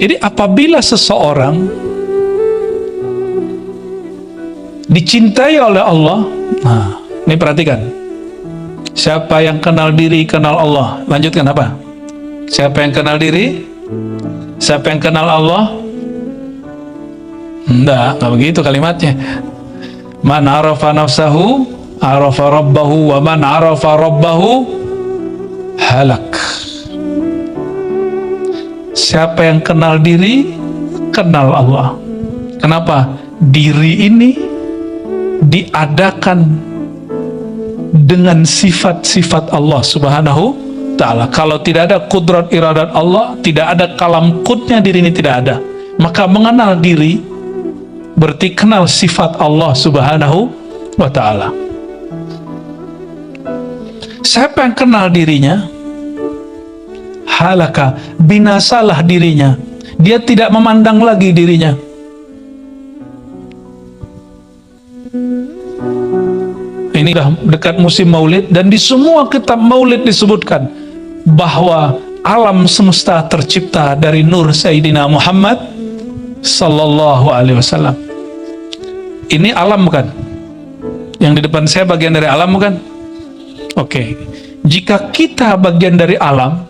Jadi apabila seseorang dicintai oleh Allah, nah ini perhatikan, siapa yang kenal diri kenal Allah. Lanjutkan apa? Siapa yang kenal diri, siapa yang kenal Allah? Enggak begitu kalimatnya. Man arafa nafsahu arafa rabbahu, wa man arafa rabbahu halak. Siapa yang kenal diri kenal Allah. Kenapa? Diri ini diadakan dengan sifat-sifat Allah Subhanahu ta'ala. Kalau tidak ada kudrat iradat Allah, tidak ada kalam kutnya, diri ini tidak ada. Maka mengenal diri berarti kenal sifat Allah Subhanahu wa ta'ala. Siapa yang kenal dirinya, halaka, binasalah dirinya. Dia tidak memandang lagi dirinya. Ini sudah dekat musim maulid, dan di semua kitab maulid disebutkan bahwa alam semesta tercipta dari nur Sayyidina Muhammad sallallahu alaihi wasallam. Ini alam bukan? Yang di depan saya bagian dari alam bukan? Oke. Jika kita bagian dari alam,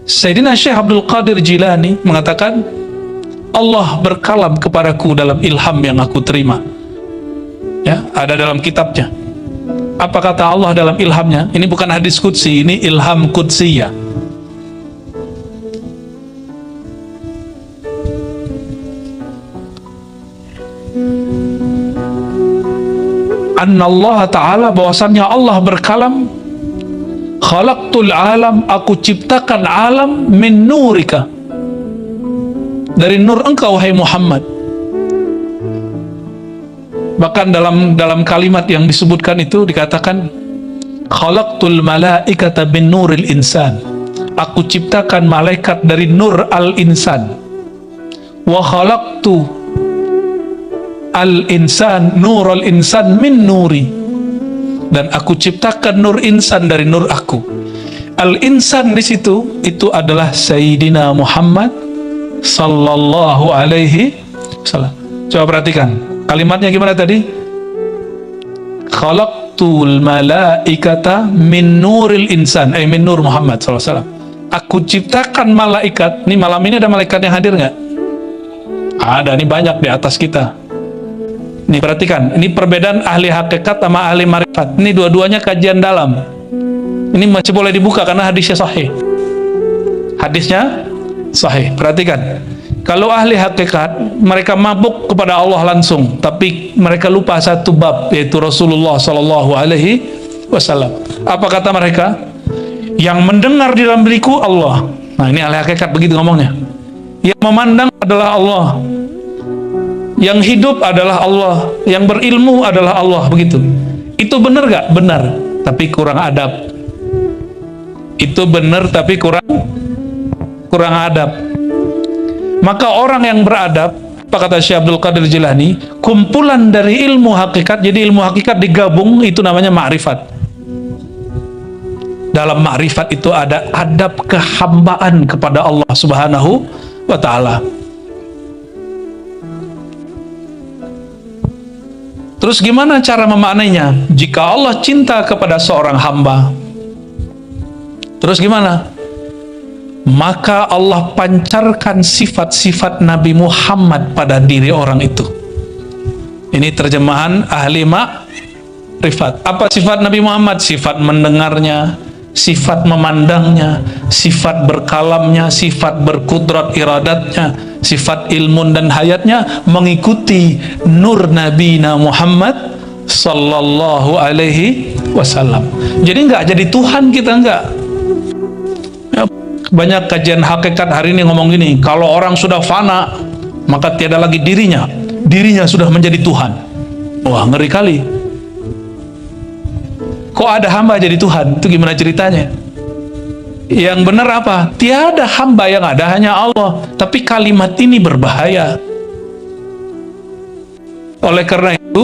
Sayyidina Syekh Abdul Qadir Jilani mengatakan, Allah berkalam kepadaku dalam ilham yang aku terima. Ya, ada dalam kitabnya. Apa kata Allah dalam ilhamnya? Ini bukan hadis qudsi, ini ilham qudsiyah. Anna Allah Ta'ala, bahwasannya Allah berkalam, khalaqtul alam, aku ciptakan alam min nurika, dari nur engkau hai Muhammad. Bahkan dalam kalimat yang disebutkan itu dikatakan, khalaqtul malaikata bin nuril insan, aku ciptakan malaikat dari nur al insan. Wa khalaqtu al insan nurul insan min nuri, dan aku ciptakan nur insan dari nur aku. Al insan di situ itu adalah Sayyidina Muhammad sallallahu alaihi wasallam. Coba perhatikan kalimatnya gimana tadi? Khalaqtul malaikata min nuril insan, min nur Muhammad sallallahu alaihi wasallam. Aku ciptakan malaikat. Nih malam ini ada malaikat yang hadir nggak? Ada, nih banyak di atas kita. Nih perhatikan, ini perbedaan ahli hakikat sama ahli marifat. Ini dua-duanya kajian dalam. Ini masih boleh dibuka karena hadisnya sahih. Hadisnya sahih. Perhatikan, kalau ahli hakikat mereka mabuk kepada Allah langsung, tapi mereka lupa satu bab, yaitu Rasulullah Sallallahu Alaihi Wasallam. Apa kata mereka? Yang mendengar di dalam diriku Allah. Nah, ini ahli hakikat begitu ngomongnya. Yang memandang adalah Allah, yang hidup adalah Allah, yang berilmu adalah Allah, begitu. Itu benar gak? Benar, tapi kurang adab. Itu benar tapi kurang adab. Maka orang yang beradab, apa kata Syekh Abdul Qadir Jilani, kumpulan dari ilmu hakikat. Jadi ilmu hakikat digabung, itu namanya ma'rifat. Dalam ma'rifat itu ada adab kehambaan kepada Allah Subhanahu wa ta'ala. Terus gimana cara memaknainya? Jika Allah cinta kepada seorang hamba, terus gimana? Maka Allah pancarkan sifat-sifat Nabi Muhammad pada diri orang itu. Ini terjemahan ahli ma'rifat. Apa sifat Nabi Muhammad? Sifat mendengarnya, sifat memandangnya, sifat berkalamnya, sifat berkudrat iradatnya, sifat ilmu dan hayatnya mengikuti nur Nabi Muhammad sallallahu alaihi wasallam. Jadi enggak jadi Tuhan kita, enggak. Ya, banyak kajian hakikat hari ini ngomong gini, kalau orang sudah fana maka tiada lagi dirinya sudah menjadi Tuhan. Wah, ngeri kali. Kok ada hamba jadi Tuhan? Itu gimana ceritanya? Yang benar apa? Tiada hamba yang ada, hanya Allah. Tapi kalimat ini berbahaya. Oleh karena itu,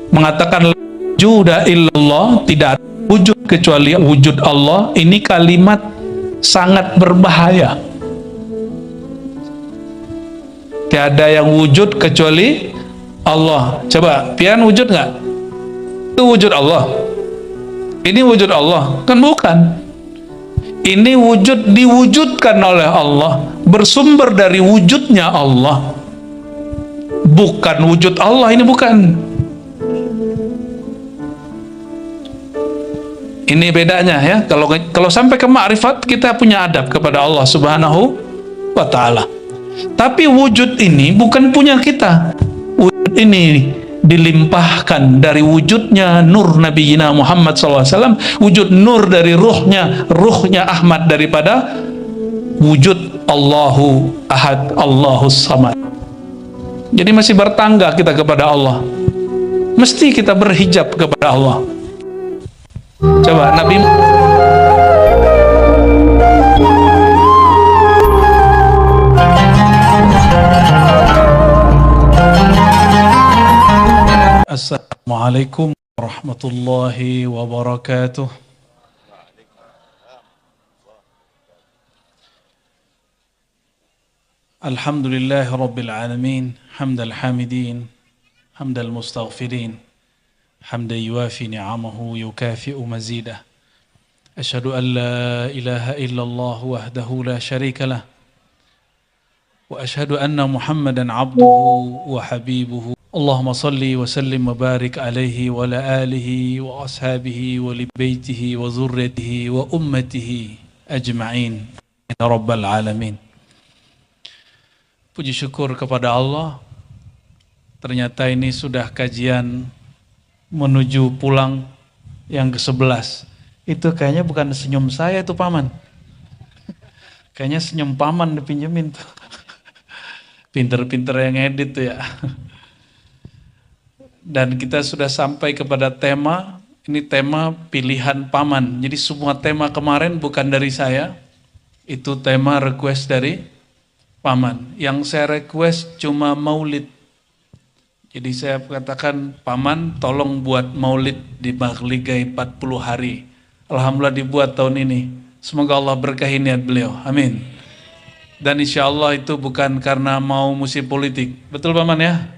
mengatakan wujuda illallah, tidak ada wujud kecuali wujud Allah, ini kalimat sangat berbahaya. Tiada yang wujud kecuali Allah. Coba, pian wujud nggak? Itu wujud Allah. Ini wujud Allah, kan bukan. Ini wujud diwujudkan oleh Allah, bersumber dari wujudnya Allah. Bukan wujud Allah, ini bukan. Ini bedanya ya. Kalau sampai ke ma'rifat, kita punya adab kepada Allah Subhanahu wa ta'ala. Tapi wujud ini bukan punya kita. Wujud ini dilimpahkan dari wujudnya nur Nabi Muhammad SAW, wujud nur dari ruhnya Ahmad, daripada wujud Allahu Ahad, Allahus Samad. Jadi masih bertangga kita kepada Allah. Mesti kita berhijab kepada Allah. Coba Nabi Assalamualaikum warahmatullahi wabarakatuh. Alhamdulillahi rabbil alamin, hamdal hamidin, hamdal mustaghfirin, hamdan yuafi ni'amahu yukafi'u mazidah. Asyhadu an la ilaha illallah wahdahu la syarika lah, wa asyhadu anna Muhammadan abduhu wa habibuhu. Allahumma salli wa sallim wa barik alaihi wa ala alihi wa ashabihi wa li baitihi wa zurriyatihi wa ummatihi ajma'in ya rabbal alamin. Puji syukur kepada Allah, ternyata ini sudah kajian menuju pulang yang ke-11. Itu kayaknya bukan senyum saya itu Paman. Kayaknya senyum Paman dipinjemin tuh. Pinter-pinter yang edit tuh ya. Dan kita sudah sampai kepada tema, ini tema pilihan Paman. Jadi semua tema kemarin bukan dari saya, itu tema request dari Paman. Yang saya request cuma maulid. Jadi saya katakan, Paman tolong buat maulid di Maghligai 40 hari. Alhamdulillah dibuat tahun ini. Semoga Allah berkahi niat beliau. Amin. Dan insya Allah itu bukan karena mau musim politik. Betul Paman ya?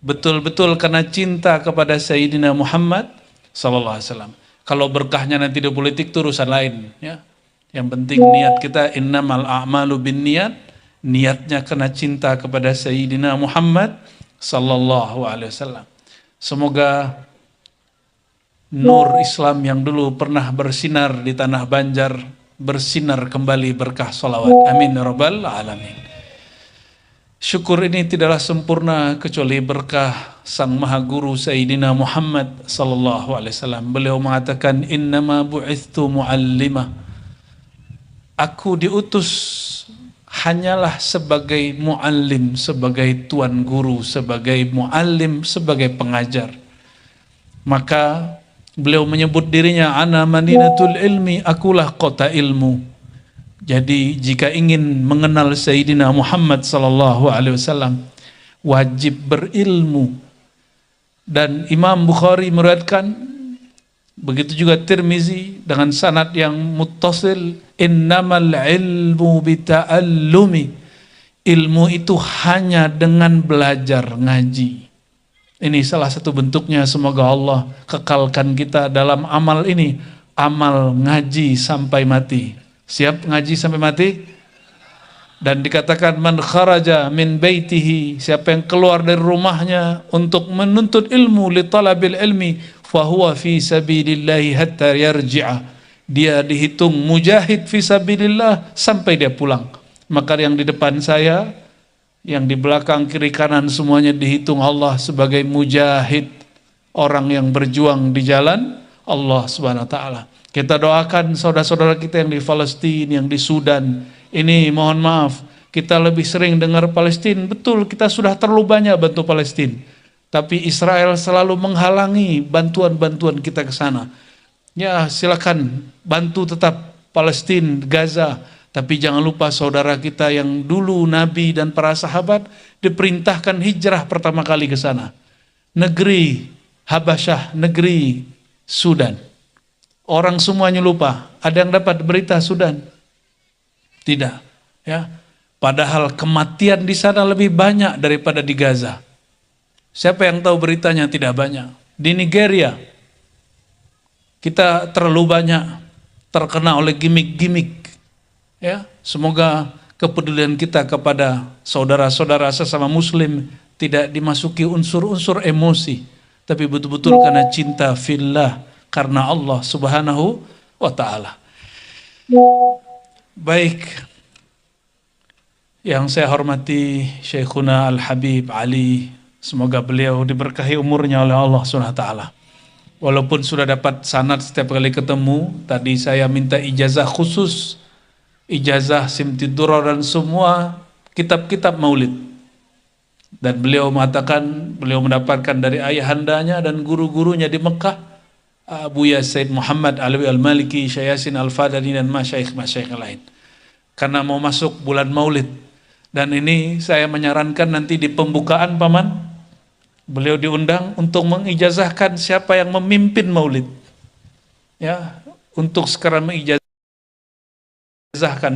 Betul-betul karena cinta kepada Sayyidina Muhammad sallallahu alaihi wasallam. Kalau berkahnya nanti di politik itu urusan lain ya. Yang penting niat kita, innamal a'malu binniyat, niatnya karena cinta kepada Sayyidina Muhammad sallallahu alaihi wasallam. Semoga nur Islam yang dulu pernah bersinar di tanah Banjar bersinar kembali berkah salawat. Amin ya rabbal alamin. Syukur ini tidaklah sempurna kecuali berkah Sang Maha Guru Sayyidina Muhammad sallallahu alaihi wasallam. Beliau mengatakan, innama bu'ithtu mu'allima. Aku diutus hanyalah sebagai mu'allim, sebagai tuan guru, sebagai mu'allim, sebagai pengajar. Maka beliau menyebut dirinya, ana madinatul ilmi, akulah kota ilmu. Jadi jika ingin mengenal Sayyidina Muhammad sallallahu alaihi wasallam, wajib berilmu. Dan Imam Bukhari meriwayatkan, begitu juga Tirmizi dengan sanad yang muttasil, innamal ilmu bita'allumi. Ilmu itu hanya dengan belajar ngaji. Ini salah satu bentuknya. Semoga Allah kekalkan kita dalam amal ini, amal ngaji sampai mati. Siap ngaji sampai mati? Dan dikatakan man kharaja min baitihi, siapa yang keluar dari rumahnya untuk menuntut ilmu, li talabil ilmi, fahuwa fi sabilillahi hatta yarji'a. Dia dihitung mujahid fi sabilillah sampai dia pulang. Maka yang di depan saya, yang di belakang, kiri kanan, semuanya dihitung Allah sebagai mujahid, orang yang berjuang di jalan Allah Subhanahu wa taala. Kita doakan saudara-saudara kita yang di Palestina, yang di Sudan. Ini mohon maaf, kita lebih sering dengar Palestina. Betul, kita sudah terlalu banyak bantu Palestina. Tapi Israel selalu menghalangi bantuan-bantuan kita ke sana. Ya, silakan bantu tetap Palestina, Gaza. Tapi jangan lupa saudara kita yang dulu Nabi dan para sahabat diperintahkan hijrah pertama kali ke sana. Negeri Habasyah, negeri Sudan. Orang semuanya lupa. Ada yang dapat berita Sudan? Tidak, ya. Padahal kematian di sana lebih banyak daripada di Gaza. Siapa yang tahu beritanya? Tidak banyak. Di Nigeria, kita terlalu banyak terkena oleh gimmick-gimmick. Ya, semoga kepedulian kita kepada saudara-saudara sesama Muslim tidak dimasuki unsur-unsur emosi, tapi betul-betul karena cinta fillah, karena Allah Subhanahu wa Ta'ala. Baik. Yang saya hormati Syekhuna Al-Habib Ali, semoga beliau diberkahi umurnya oleh Allah SWT. Walaupun sudah dapat sanad setiap kali ketemu, tadi saya minta ijazah khusus, ijazah Simtidurra dan semua kitab-kitab maulid. Dan beliau mengatakan, beliau mendapatkan dari ayahandanya dan guru-gurunya di Mekah, Buya Said Muhammad Alawi Al-Maliki, Syekh Yasin Al-Fadani dan masyaikh-masyaikh lain. Karena mau masuk bulan maulid. Dan ini saya menyarankan nanti di pembukaan Paman, beliau diundang untuk mengijazahkan siapa yang memimpin maulid. Ya, untuk sekarang mengijazahkan.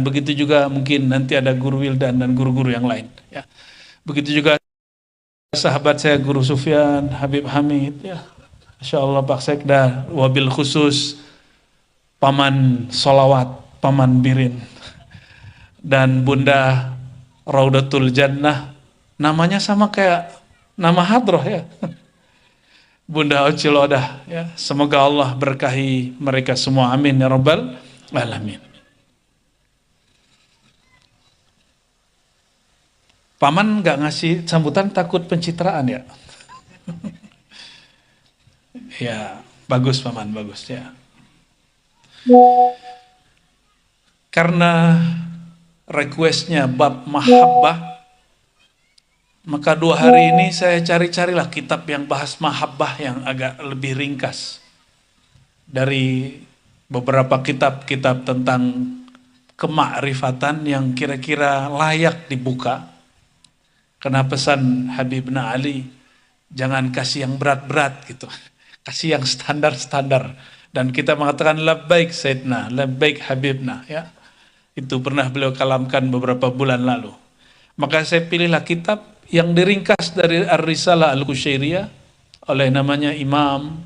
Begitu juga mungkin nanti ada guru Wildan dan guru-guru yang lain. Ya. Begitu juga sahabat saya Guru Sufyan, Habib Hamid. Ya. Masya Allah Pak Sekda, wabil khusus Paman Solawat, Paman Birin. Dan Bunda Raudatul Jannah, namanya sama kayak nama hadroh ya. Bunda Ocilodah ya. Semoga Allah berkahi mereka semua, amin ya rabbal alamin. Paman nggak ngasih sambutan takut pencitraan ya. Ya, bagus Paman, bagus ya. Karena requestnya bab mahabbah, maka 2 hari ini saya cari-carilah kitab yang bahas mahabbah yang agak lebih ringkas dari beberapa kitab-kitab tentang kemakrifatan yang kira-kira layak dibuka. Karena pesan Habibna Ali, jangan kasih yang berat-berat gitu, kasih yang standar-standar. Dan kita mengatakan labbaik Sayyidina, labbaik Habibna ya. Itu pernah beliau kalamkan beberapa bulan lalu. Maka saya pilihlah kitab yang diringkas dari Ar-Risalah Al-Qushairiyah oleh namanya Imam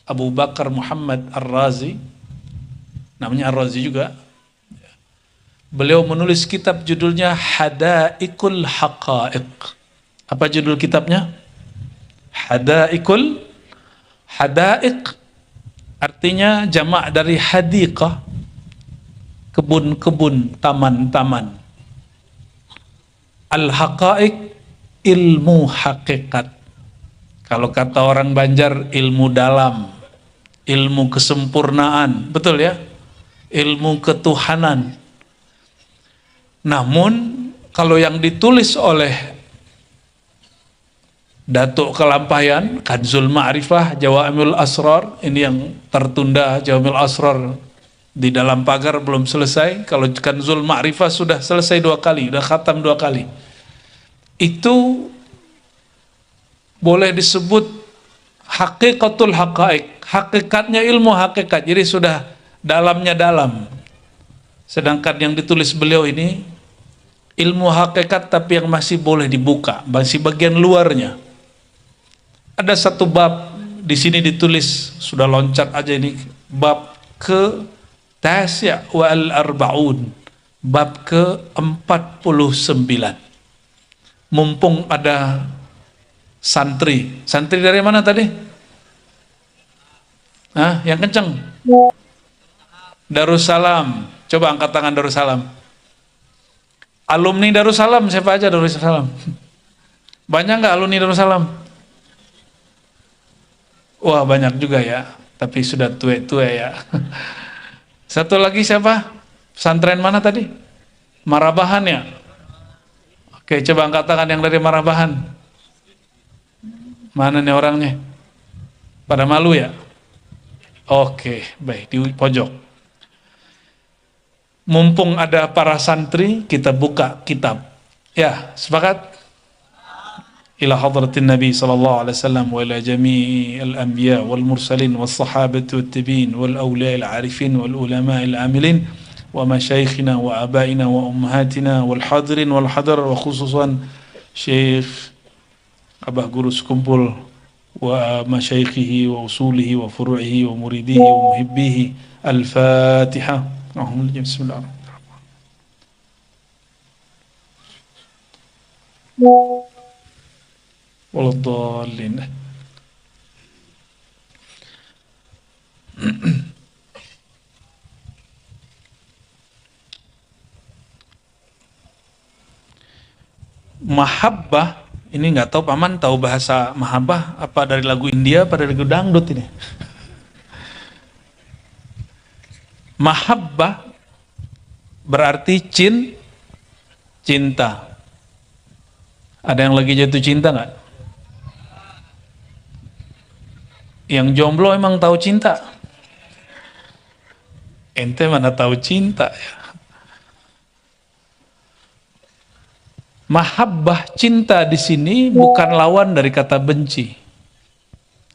Abu Bakar Muhammad Ar-Razi. Namanya Ar-Razi juga. Beliau menulis kitab judulnya Hadaikul Haqaiq. Apa judul kitabnya? Hadaikul Hadaik. Artinya jamak dari hadiqah, kebun-kebun, taman-taman. Al-haqaiq, ilmu hakikat. Kalau kata orang Banjar, ilmu dalam, ilmu kesempurnaan, betul ya? Ilmu ketuhanan. Namun, kalau yang ditulis oleh Datuk Kelampayan, Kanzul Ma'rifah, Jawamil Asrar, ini yang tertunda, Jawamil Asrar, di dalam pagar belum selesai. Kalau Kanzul Ma'rifah sudah selesai 2 kali, sudah khatam 2 kali. Itu boleh disebut hakikatul haqaiq, hakikatnya ilmu hakikat. Jadi sudah dalamnya dalam. Sedangkan yang ditulis beliau ini ilmu hakikat tapi yang masih boleh dibuka, masih bagian luarnya. Ada satu bab di sini ditulis, sudah loncat aja ini, bab ke Tasya wal Arba'un, bab ke-49. Mumpung ada santri. Santri dari mana tadi? Hah, yang kenceng. Darussalam. Coba angkat tangan Darussalam. Alumni Darussalam siapa aja Darussalam? Banyak nggak alumni Darussalam? Wah, banyak juga ya. Tapi sudah tua-tua ya. Satu lagi siapa? Pesantren mana tadi? Marabahan ya? Oke, coba angkat tangan yang dari Marabahan. Mana nih orangnya? Pada malu ya? Oke, baik, di pojok. Mumpung ada para santri, kita buka kitab. Ya, sepakat? Ila hadratin Nabi sallallahu alaihi wasallam wa ila jami'il anbiya wal mursalin was sahabati wat tabi'in wal awliya al arifin wal ulama al amilin wa masyaikhina wa abaina wa ummahatina wal hadirin wal hadar wa khususan Syekh Abah Guru Sekumpul wa masyaikhihi wa usulihi wa furu'ihi wa muridihi wa muhibbihi. Al-Fatihah. Bismillahirrahmanirrahim. Waladhdallin. Mahabbah ini nggak tahu paman tahu bahasa mahabbah apa dari lagu India apa dari lagu dangdut ini. Mahabbah berarti cinta. Ada yang lagi jatuh cinta nggak? Yang jomblo emang tahu cinta? Ente mana tahu cinta ya? Mahabbah cinta di sini bukan lawan dari kata benci.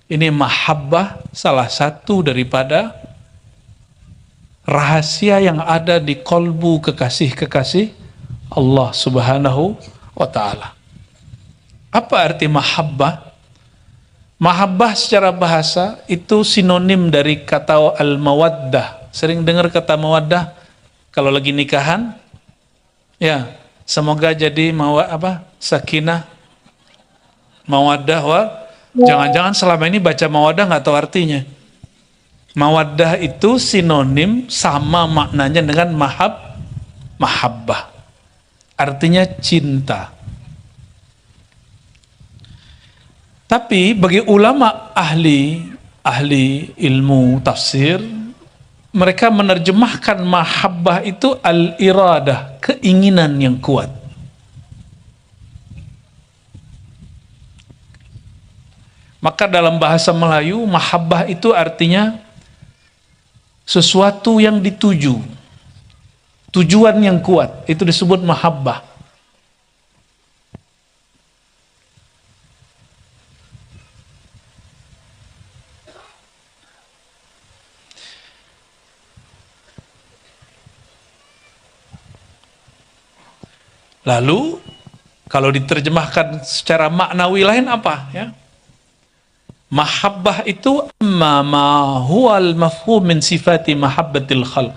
Ini mahabbah salah satu daripada rahasia yang ada di kolbu kekasih-kekasih Allah Subhanahu wa Ta'ala. Apa arti mahabbah? Mahabbah secara bahasa itu sinonim dari kata al-mawaddah. Sering dengar kata mawaddah kalau lagi nikahan? Ya, semoga jadi sakinah, mawaddah jangan-jangan selama ini baca mawaddah nggak tahu artinya. Mawaddah itu sinonim sama maknanya dengan mahabbah. Artinya cinta. Tapi bagi ulama ahli ilmu tafsir, mereka menerjemahkan mahabbah itu al-iradah, keinginan yang kuat. Maka dalam bahasa Melayu, mahabbah itu artinya sesuatu yang dituju, tujuan yang kuat, itu disebut mahabbah. Lalu kalau diterjemahkan secara maknawi lain apa ya? Mahabbah itu ma huwal mafhum min sifati mahabbatil khalq.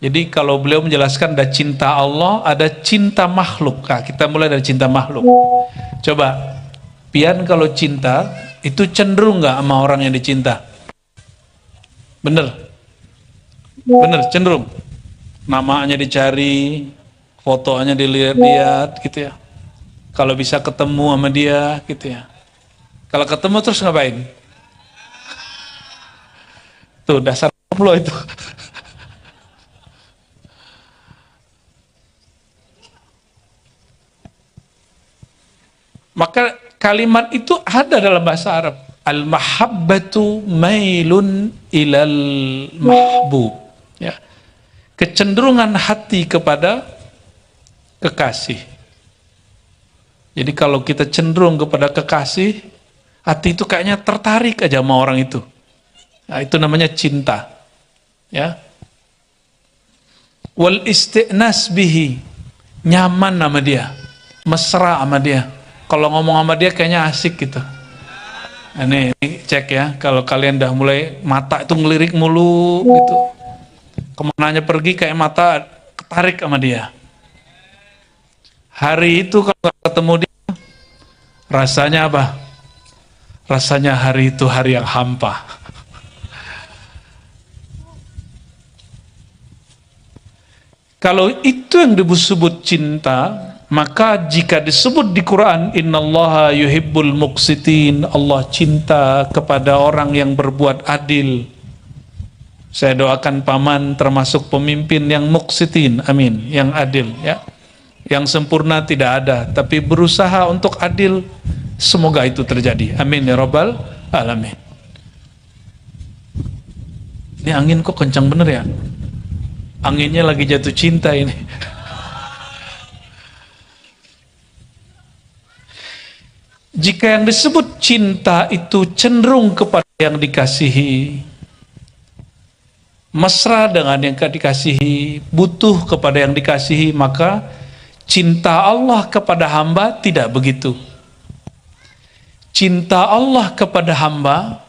Jadi kalau beliau menjelaskan ada cinta Allah, ada cinta makhluk. Nah, kita mulai dari cinta makhluk. Coba, pian kalau cinta itu cenderung nggak sama orang yang dicinta? Bener? Bener, cenderung. Namanya dicari, fotonya dilihat-lihat gitu ya. Kalau bisa ketemu sama dia gitu ya. Kalau ketemu terus ngapain? Tuh dasar lo itu. Maka kalimat itu ada dalam bahasa Arab. Al-mahabbatu mailun ilal mahbub. Ya. Kecenderungan hati kepada kekasih. Jadi kalau kita cenderung kepada kekasih, hati itu kayaknya tertarik aja sama orang itu. Nah, itu namanya cinta. Ya. Wal isti'nas bihi, nyaman sama dia, mesra sama dia. Kalau ngomong sama dia kayaknya asik gitu. Nah, ini cek ya, kalau kalian udah mulai mata itu ngelirik mulu gitu. Kemananya pergi kayak mata ketarik sama dia. Hari itu kalau ketemu dia, rasanya apa? Rasanya hari itu hari yang hampa. Kalau itu yang disebut cinta, maka jika disebut di Quran, innallaha yuhibbul muqsitin, Allah cinta kepada orang yang berbuat adil. Saya doakan paman termasuk pemimpin yang muqsitin, amin, yang adil ya. Yang sempurna tidak ada, tapi berusaha untuk adil. Semoga itu terjadi. Amin ya rabbal alamin. Ini angin kok kencang bener ya? Anginnya lagi jatuh cinta ini. Jika yang disebut cinta itu cenderung kepada yang dikasihi, mesra dengan yang dikasihi, butuh kepada yang dikasihi, maka cinta Allah kepada hamba tidak begitu. Cinta Allah kepada hamba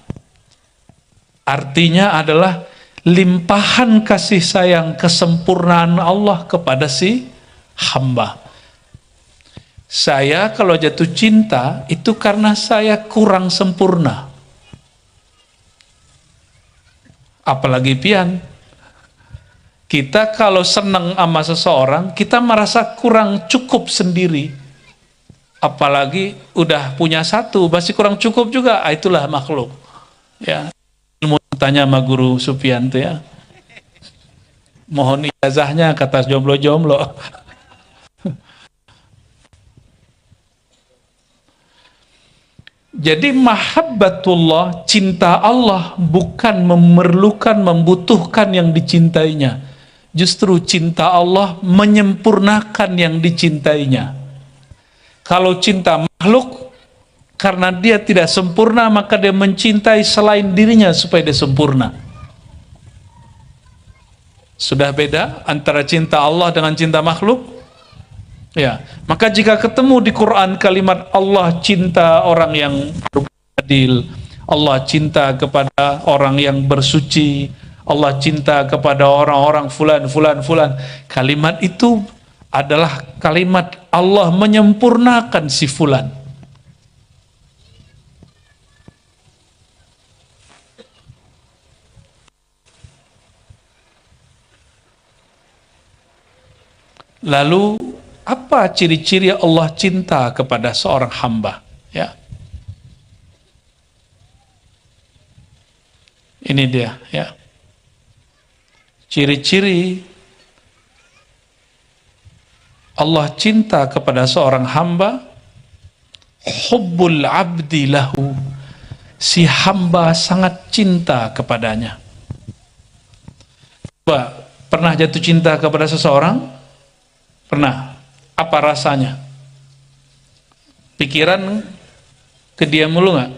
artinya adalah limpahan kasih sayang, kesempurnaan Allah kepada si hamba. Saya kalau jatuh cinta itu karena saya kurang sempurna. Apalagi pian, kita kalau senang sama seseorang, kita merasa kurang cukup sendiri. Apalagi udah punya satu, masih kurang cukup juga. Itulah makhluk. Ya, ilmu tanya sama guru Supianto ya. Mohon ijazahnya kata jomblo-jomblo. Jadi mahabbatullah, cinta Allah bukan memerlukan, membutuhkan yang dicintainya. Justru cinta Allah menyempurnakan yang dicintainya. Kalau cinta makhluk, karena dia tidak sempurna, maka dia mencintai selain dirinya supaya dia sempurna. Sudah beda antara cinta Allah dengan cinta makhluk? Ya, maka jika ketemu di Quran kalimat Allah cinta orang yang beradil, Allah cinta kepada orang yang bersuci, Allah cinta kepada orang-orang fulan, kalimat itu adalah kalimat Allah menyempurnakan si fulan. Lalu apa ciri-ciri Allah cinta kepada seorang hamba? Ya, ini dia. Ya, ciri-ciri Allah cinta kepada seorang hamba, hubbul abdi lahu, si hamba sangat cinta kepadanya. Coba, pernah jatuh cinta kepada seseorang? Pernah. Apa rasanya? Pikiran ke dia mulu nggak?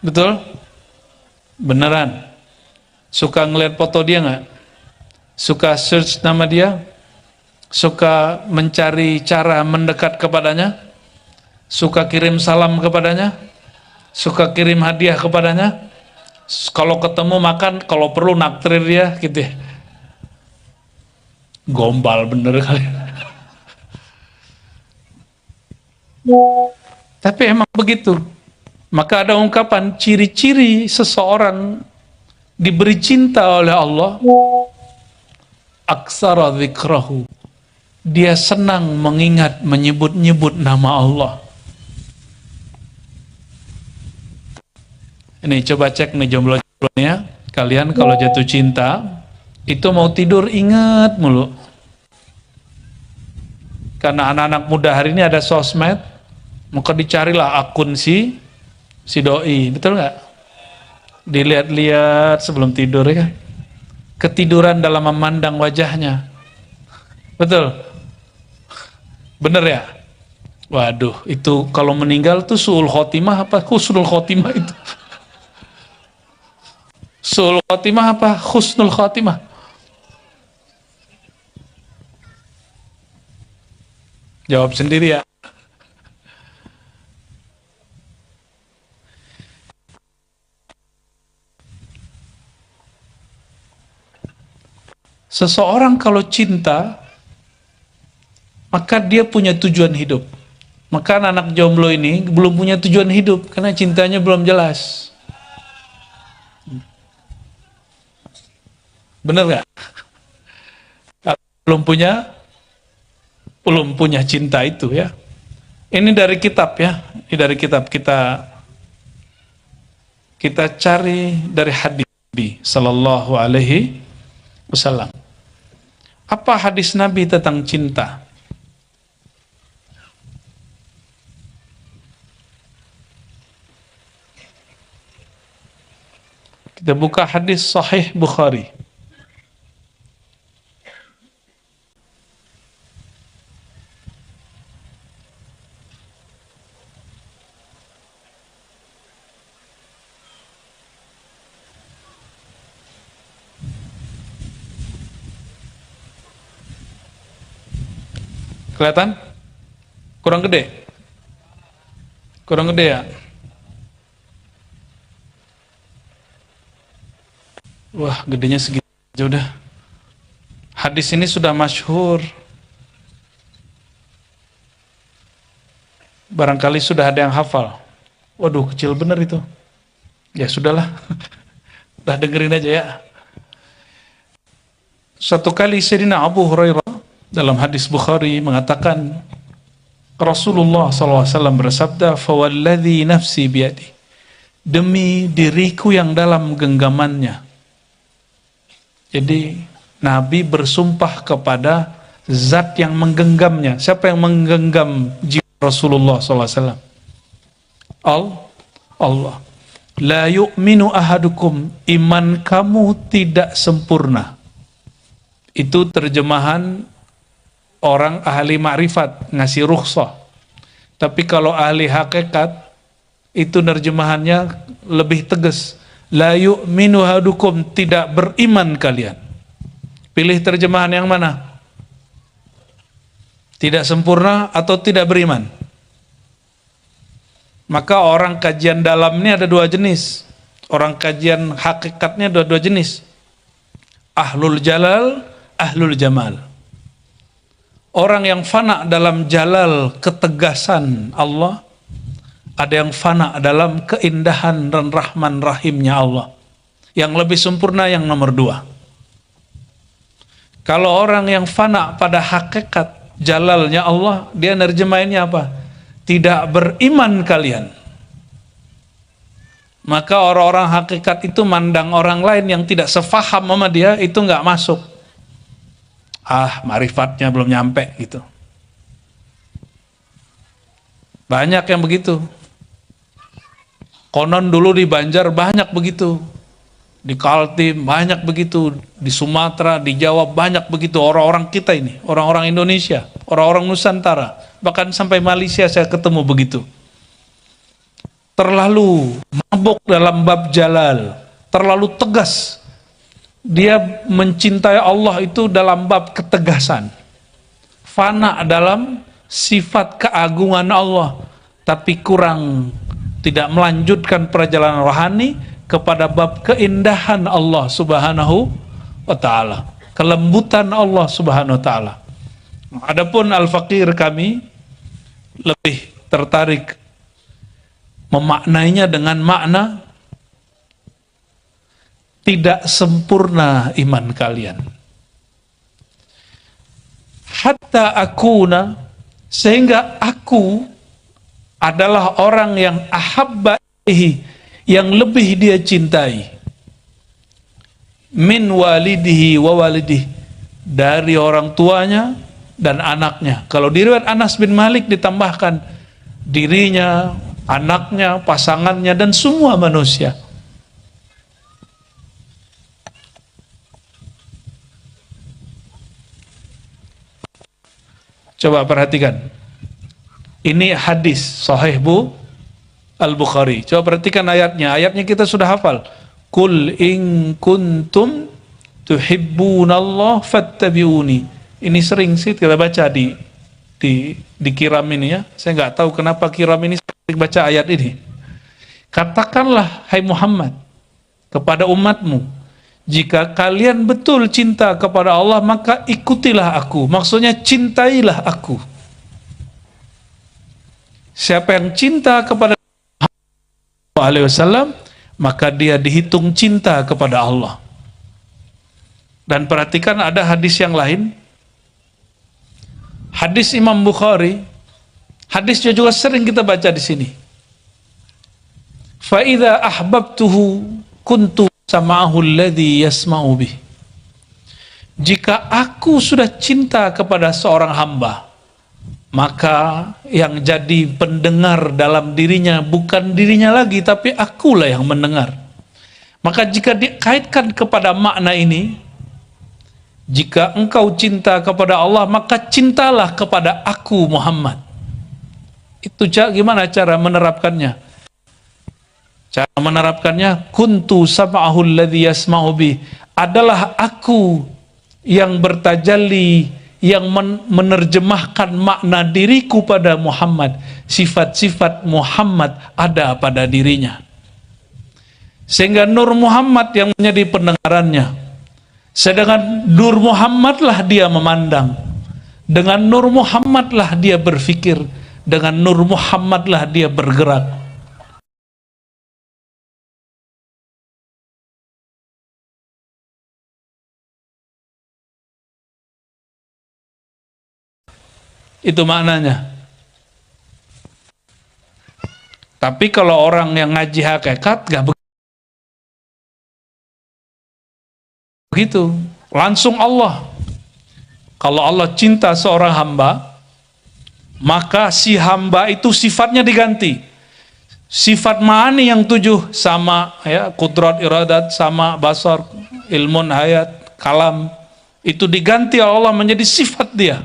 Betul? Beneran? Suka ngeliat foto dia nggak? Suka search nama dia? Suka mencari cara mendekat kepadanya? Suka kirim salam kepadanya? Suka kirim hadiah kepadanya? Kalau ketemu makan, kalau perlu naktrir dia gitu ya. Gombal bener kali. Tapi emang begitu. Maka ada ungkapan ciri-ciri seseorang diberi cinta oleh Allah, aksara dzikrahu, dia senang mengingat, menyebut-nyebut nama Allah. Ini coba cek nih jomblo-jomblonya, kalian kalau jatuh cinta itu mau tidur ingat mulu. Karena anak-anak muda hari ini ada sosmed, maka dicarilah akun si doi, betul nggak? Dilihat-lihat sebelum tidur ya kan? Ketiduran dalam memandang wajahnya, betul? Bener ya? Waduh, itu kalau meninggal tuh suul khotimah apa husnul khotimah itu? Suul khotimah apa husnul khotimah? Jawab sendiri ya. Seseorang kalau cinta, maka dia punya tujuan hidup. Maka anak jomblo ini belum punya tujuan hidup karena cintanya belum jelas. Bener nggak? Belum punya cinta itu ya. Ini dari kitab ya. Ini dari kitab kita cari dari hadis Nabi Sallallahu Alaihi Wasallam. Apa hadis Nabi tentang cinta? Kita buka hadis Sahih Bukhari. Kelihatan? Kurang gede? Kurang gede ya? Wah, gedenya segitu aja udah. Hadis ini sudah masyhur. Barangkali sudah ada yang hafal. Waduh, kecil bener itu. Ya sudahlah. Udah dengerin aja ya. Satu kali Sayyidina Abu Hurairah dalam hadis Bukhari mengatakan, Rasulullah SAW bersabda, "Fawalladzi nafsi biyadi." Demi diriku yang dalam genggamannya. Jadi Nabi bersumpah kepada zat yang menggenggamnya. Siapa yang menggenggam jiwa Rasulullah SAW? Allah. La yu'minu ahadukum, iman kamu tidak sempurna. Itu terjemahan orang ahli ma'rifat, ngasih rukhsah. Tapi kalau ahli hakikat, itu terjemahannya lebih tegas. La yu'minu ahadukum, tidak beriman kalian. Pilih terjemahan yang mana? Tidak sempurna atau tidak beriman? Maka orang kajian dalam ini ada dua jenis. Orang kajian hakikatnya ada dua jenis. Ahlul jalal, ahlul jamal. Orang yang fana dalam jalal ketegasan Allah, ada yang fana dalam keindahan dan rahman rahimnya Allah. Yang lebih sempurna yang nomor dua. Kalau orang yang fana pada hakikat jalalnya Allah, dia nerjemahinnya apa? Tidak beriman kalian. Maka orang-orang hakikat itu mandang orang lain yang tidak sefaham sama dia, itu nggak masuk. Marifatnya belum nyampe gitu. Banyak yang begitu. Konon dulu di Banjar banyak begitu. Di Kaltim banyak begitu. Di Sumatera, di Jawa banyak begitu. Orang-orang kita ini, orang-orang Indonesia, orang-orang Nusantara. Bahkan sampai Malaysia saya ketemu begitu. Terlalu mabuk dalam bab jalal. Terlalu tegas. Dia mencintai Allah itu dalam bab ketegasan. Fana dalam sifat keagungan Allah. Tapi kurang tidak melanjutkan perjalanan rohani kepada bab keindahan Allah Subhanahu wa ta'ala. Kelembutan Allah Subhanahu wa ta'ala. Adapun al-faqir kami lebih tertarik memaknainya dengan makna tidak sempurna iman kalian. Hatta akuna, sehingga aku adalah orang yang ahabba ilaihi, yang lebih dia cintai, min walidihi wa walidih, dari orang tuanya dan anaknya. Kalau di riwayat Anas bin Malik ditambahkan dirinya, anaknya, pasangannya, dan semua manusia. Coba perhatikan. Ini hadis Sahih Al-Bukhari. Coba perhatikan ayatnya. Ayatnya kita sudah hafal. Qul in kuntum tuhibbunallah fattabi'uni. Ini sering sih kita baca di kiram ini ya. Saya nggak tahu kenapa kiram ini sering baca ayat ini. Katakanlah hai Muhammad kepada umatmu, jika kalian betul cinta kepada Allah, maka ikutilah aku. Maksudnya cintailah aku. Siapa yang cinta kepada SAW, maka dia dihitung cinta kepada Allah. Dan perhatikan ada hadis yang lain. Hadis Imam Bukhari. Hadisnya juga sering kita baca di sini. Fa idza ahbabtuhu kuntu sama'ahu alladhi yasma'u bih. Jika aku sudah cinta kepada seorang hamba, maka yang jadi pendengar dalam dirinya bukan dirinya lagi, tapi akulah yang mendengar. Maka jika dikaitkan kepada makna ini, jika engkau cinta kepada Allah, maka cintalah kepada aku Muhammad. Itu gimana cara menerapkannya? Cara menerapkannya, kuntu sam'ahu alladhi yasma'u bih, adalah aku yang bertajalli, yang menerjemahkan makna diriku pada Muhammad. Sifat-sifat Muhammad ada pada dirinya. Sehingga Nur Muhammad yang menjadi pendengarannya. Sedangkan Nur Muhammadlah dia memandang. Dengan Nur Muhammadlah dia berfikir. Dengan Nur Muhammadlah dia bergerak. Itu maknanya. Tapi kalau orang yang ngaji hakikat gak begitu. Langsung Allah. Kalau Allah cinta seorang hamba, maka si hamba itu sifatnya diganti. Sifat ma'ani yang 7 sama ya, kudrat, iradat, sama, basar, ilmun, hayat, kalam, itu diganti oleh Allah menjadi sifat dia.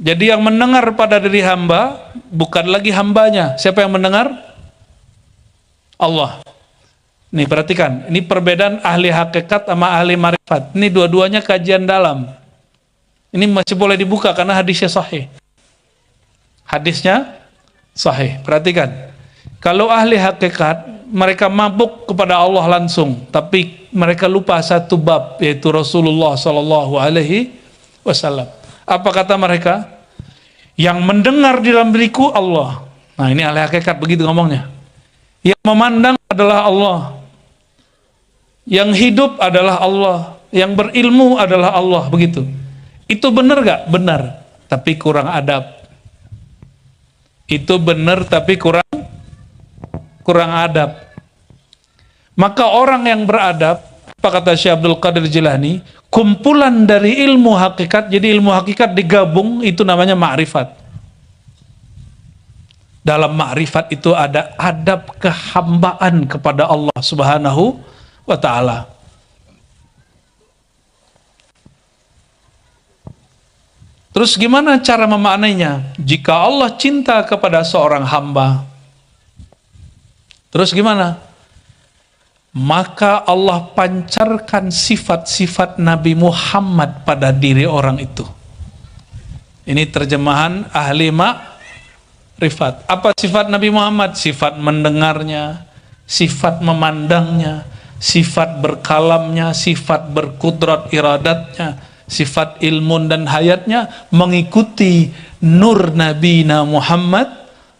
Jadi yang mendengar pada diri hamba bukan lagi hambanya. Siapa yang mendengar? Allah. Nih perhatikan, ini perbedaan ahli hakikat sama ahli marifat. Ini dua-duanya kajian dalam. Ini masih boleh dibuka karena hadisnya sahih. Hadisnya sahih. Perhatikan. Kalau ahli hakikat, mereka mabuk kepada Allah langsung, tapi mereka lupa satu bab, yaitu Rasulullah Sallallahu Alaihi Wasallam. Apa kata mereka? Yang mendengar di dalam diriku Allah. Nah, ini ahli hakikat begitu ngomongnya. Yang memandang adalah Allah. Yang hidup adalah Allah. Yang berilmu adalah Allah, begitu. Itu benar gak? Benar, tapi kurang adab. Itu benar tapi kurang adab. Maka orang yang beradab, apa kata Syekh Abdul Qadir Jilani, kumpulan dari ilmu hakikat, jadi ilmu hakikat digabung, itu namanya ma'rifat. Dalam ma'rifat itu ada adab kehambaan kepada Allah Subhanahu wa ta'ala. Terus gimana cara memaknainya? Jika Allah cinta kepada seorang hamba, terus gimana? Maka Allah pancarkan sifat-sifat Nabi Muhammad pada diri orang itu. Ini terjemahan ahli ma'rifat. Apa sifat Nabi Muhammad? Sifat mendengarnya, sifat memandangnya, sifat berkalamnya, sifat berkudrat iradatnya, sifat ilmu dan hayatnya mengikuti nur Nabi Muhammad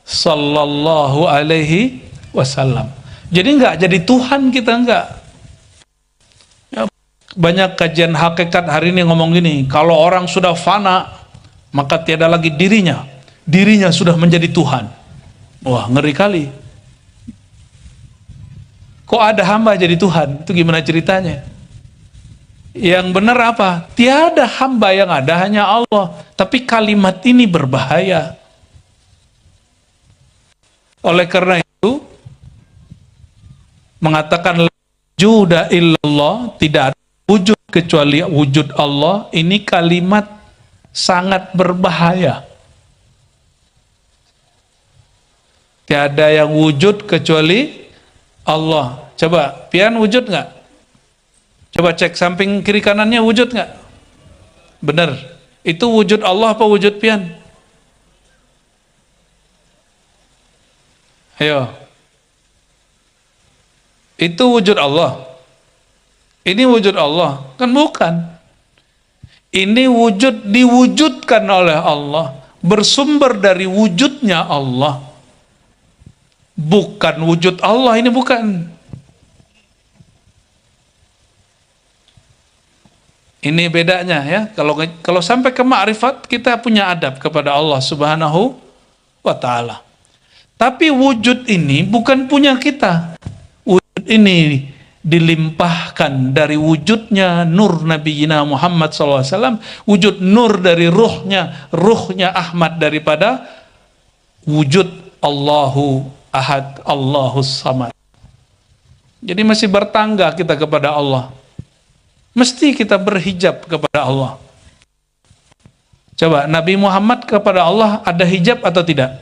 Sallallahu Alaihi Wasallam. Jadi enggak jadi Tuhan kita, enggak. Ya, banyak kajian hakikat hari ini ngomong gini, kalau orang sudah fana maka tiada lagi dirinya, dirinya sudah menjadi Tuhan. Wah, ngeri kali. Kok ada hamba jadi Tuhan? Itu gimana ceritanya? Yang benar apa? Tiada hamba yang ada, hanya Allah. Tapi kalimat ini berbahaya. Oleh karena itu, mengatakan wujuda illallah, tidak ada wujud kecuali wujud Allah, ini kalimat sangat berbahaya. Tiada yang wujud kecuali Allah. Coba, pian wujud nggak? Coba cek samping kiri kanannya, wujud nggak? Benar. Itu wujud Allah apa wujud pian? Ayo. Itu wujud Allah. Ini wujud Allah. Kan bukan. Ini wujud diwujudkan oleh Allah. Bersumber dari wujudnya Allah. Bukan wujud Allah, ini bukan. Ini bedanya ya. Kalau sampai ke ma'rifat, kita punya adab kepada Allah Subhanahu wa ta'ala. Tapi wujud ini bukan punya kita. Wujud ini dilimpahkan dari wujudnya nur Nabi Muhammad SAW, wujud nur dari ruhnya Ahmad, daripada wujud Allahu Ahad, Allahus Samad. Jadi masih bertangga kita kepada Allah. Mesti kita berhijab kepada Allah. Coba, Nabi Muhammad kepada Allah ada hijab atau tidak?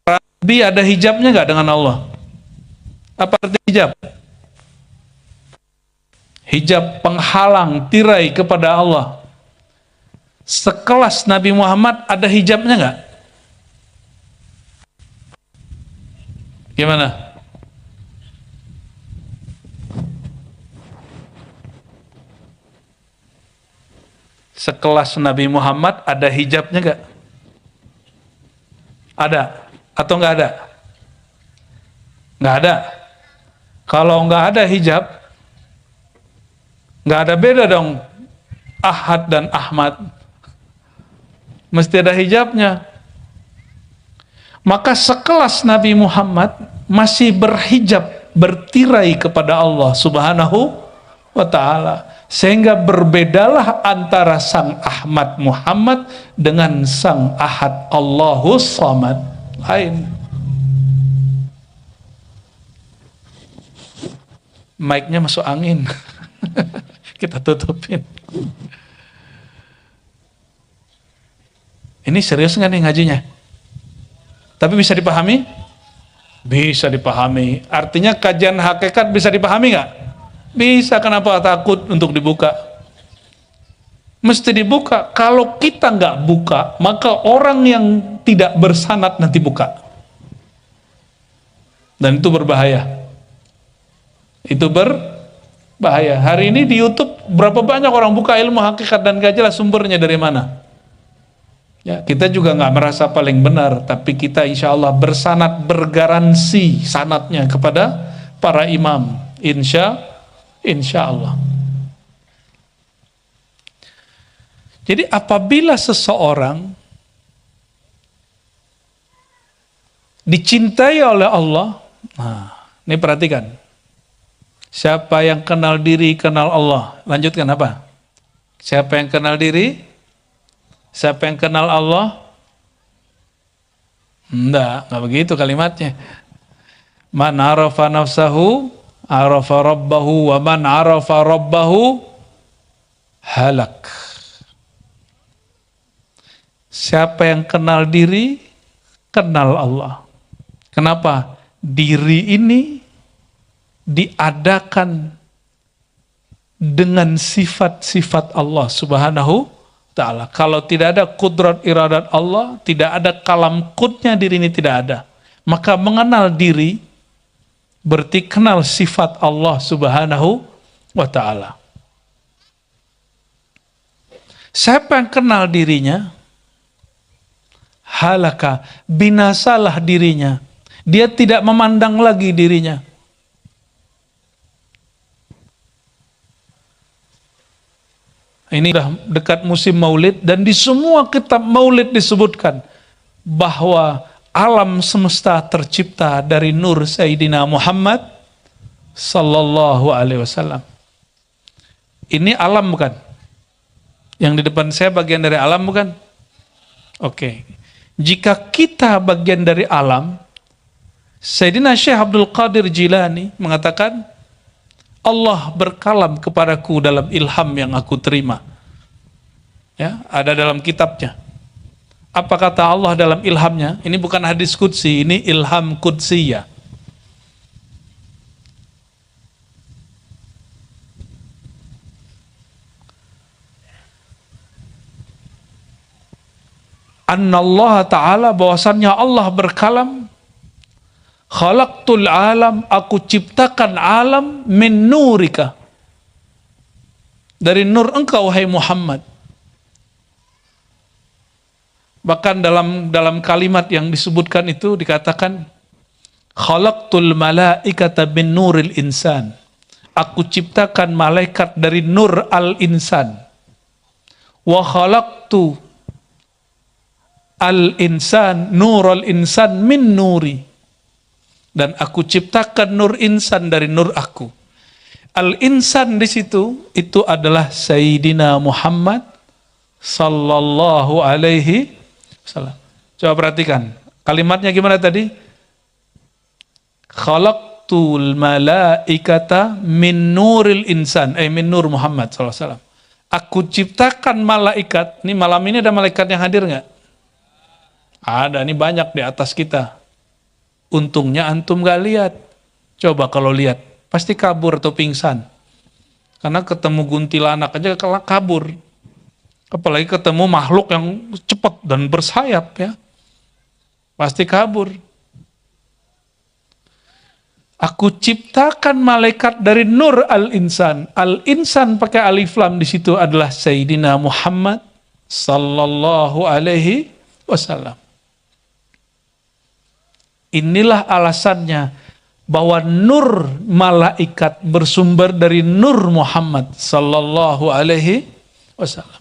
Nabi ada hijabnya nggak dengan Allah? Apa arti hijab? hijab penghalang, tirai kepada Allah. Sekelas Nabi Muhammad ada hijabnya nggak? Gimana? Sekelas Nabi Muhammad ada hijabnya nggak? Ada atau nggak ada? Nggak ada. Kalau nggak ada hijab, nggak ada beda dong Ahad dan Ahmad. Mesti ada hijabnya. Maka sekelas Nabi Muhammad masih berhijab, bertirai kepada Allah Subhanahu wa ta'ala. Sehingga berbedalah antara sang Ahmad Muhammad dengan sang Ahad Allahus Samad. Lain. Mic-nya masuk angin. Kita tutupin. Ini serius nggak nih ngajinya? Tapi bisa dipahami? Bisa dipahami. Artinya kajian hakikat bisa dipahami nggak? Bisa. Kenapa takut untuk dibuka? Mesti dibuka. Kalau kita nggak buka, maka orang yang tidak bersanad nanti buka. Dan itu berbahaya. Itu berbahaya. Hari ini di YouTube berapa banyak orang buka ilmu hakikat dan gak jelas sumbernya dari mana. Ya, kita juga nggak merasa paling benar, tapi kita insya Allah bersanad, bergaransi sanadnya kepada para imam. Insya Allah. Jadi apabila seseorang dicintai oleh Allah, nah, ini perhatikan. Siapa yang kenal diri, kenal Allah. Lanjutkan apa? Siapa yang kenal diri? Siapa yang kenal Allah? Enggak begitu kalimatnya. Man arafa nafsahu, arafa rabbahu, wa man arafa rabbahu, halak. Siapa yang kenal diri, kenal Allah. Kenapa? Diri ini diadakan dengan sifat-sifat Allah Subhanahu ta'ala. Kalau tidak ada kudrat iradat Allah, tidak ada kalam kudnya, diri ini tidak ada. Maka mengenal diri berarti kenal sifat Allah Subhanahu wa ta'ala. Siapa yang kenal dirinya, halaka, binasalah dirinya. Dia tidak memandang lagi dirinya. Ini sudah dekat musim maulid, dan di semua kitab maulid disebutkan bahwa alam semesta tercipta dari nur Sayyidina Muhammad sallallahu alaihi wasallam. Ini alam bukan? Yang di depan saya bagian dari alam bukan? Oke. Jika kita bagian dari alam, Sayyidina Syekh Abdul Qadir Jilani mengatakan, Allah berkalam kepadaku dalam ilham yang aku terima. Ya, ada dalam kitabnya. Apa kata Allah dalam ilhamnya? Ini bukan hadis qudsi, ini ilham qudsiyah. Annallaha ta'ala, bahwasannya Allah berkalam, khalaqtul alam, aku ciptakan alam min nurika, dari nur engkau hai Muhammad. Bahkan dalam kalimat yang disebutkan itu dikatakan khalaqtul malaikata min nuril insan, aku ciptakan malaikat dari nur al insan. Wa khalaqtu al insan nurul insan min nuri, dan aku ciptakan nur insan dari nur aku. Al-insan di situ itu adalah Sayyidina Muhammad sallallahu alaihi wasallam. Coba perhatikan kalimatnya gimana tadi? Khalaqtul malaikata min nuril insan, min nur Muhammad sallallahu alaihi wasallam. Aku ciptakan malaikat. Nih malam ini ada malaikat yang hadir nggak? Ada, ini banyak di atas kita. Untungnya antum gak lihat. Coba kalau lihat, pasti kabur atau pingsan. Karena ketemu kuntilanak aja kabur. Apalagi ketemu makhluk yang cepat dan bersayap ya. Pasti kabur. Aku ciptakan malaikat dari nur al-insan. Al-insan pakai alif lam di situ adalah Sayyidina Muhammad sallallahu alaihi wasallam. Inilah alasannya bahwa nur malaikat bersumber dari nur Muhammad sallallahu alaihi wasallam.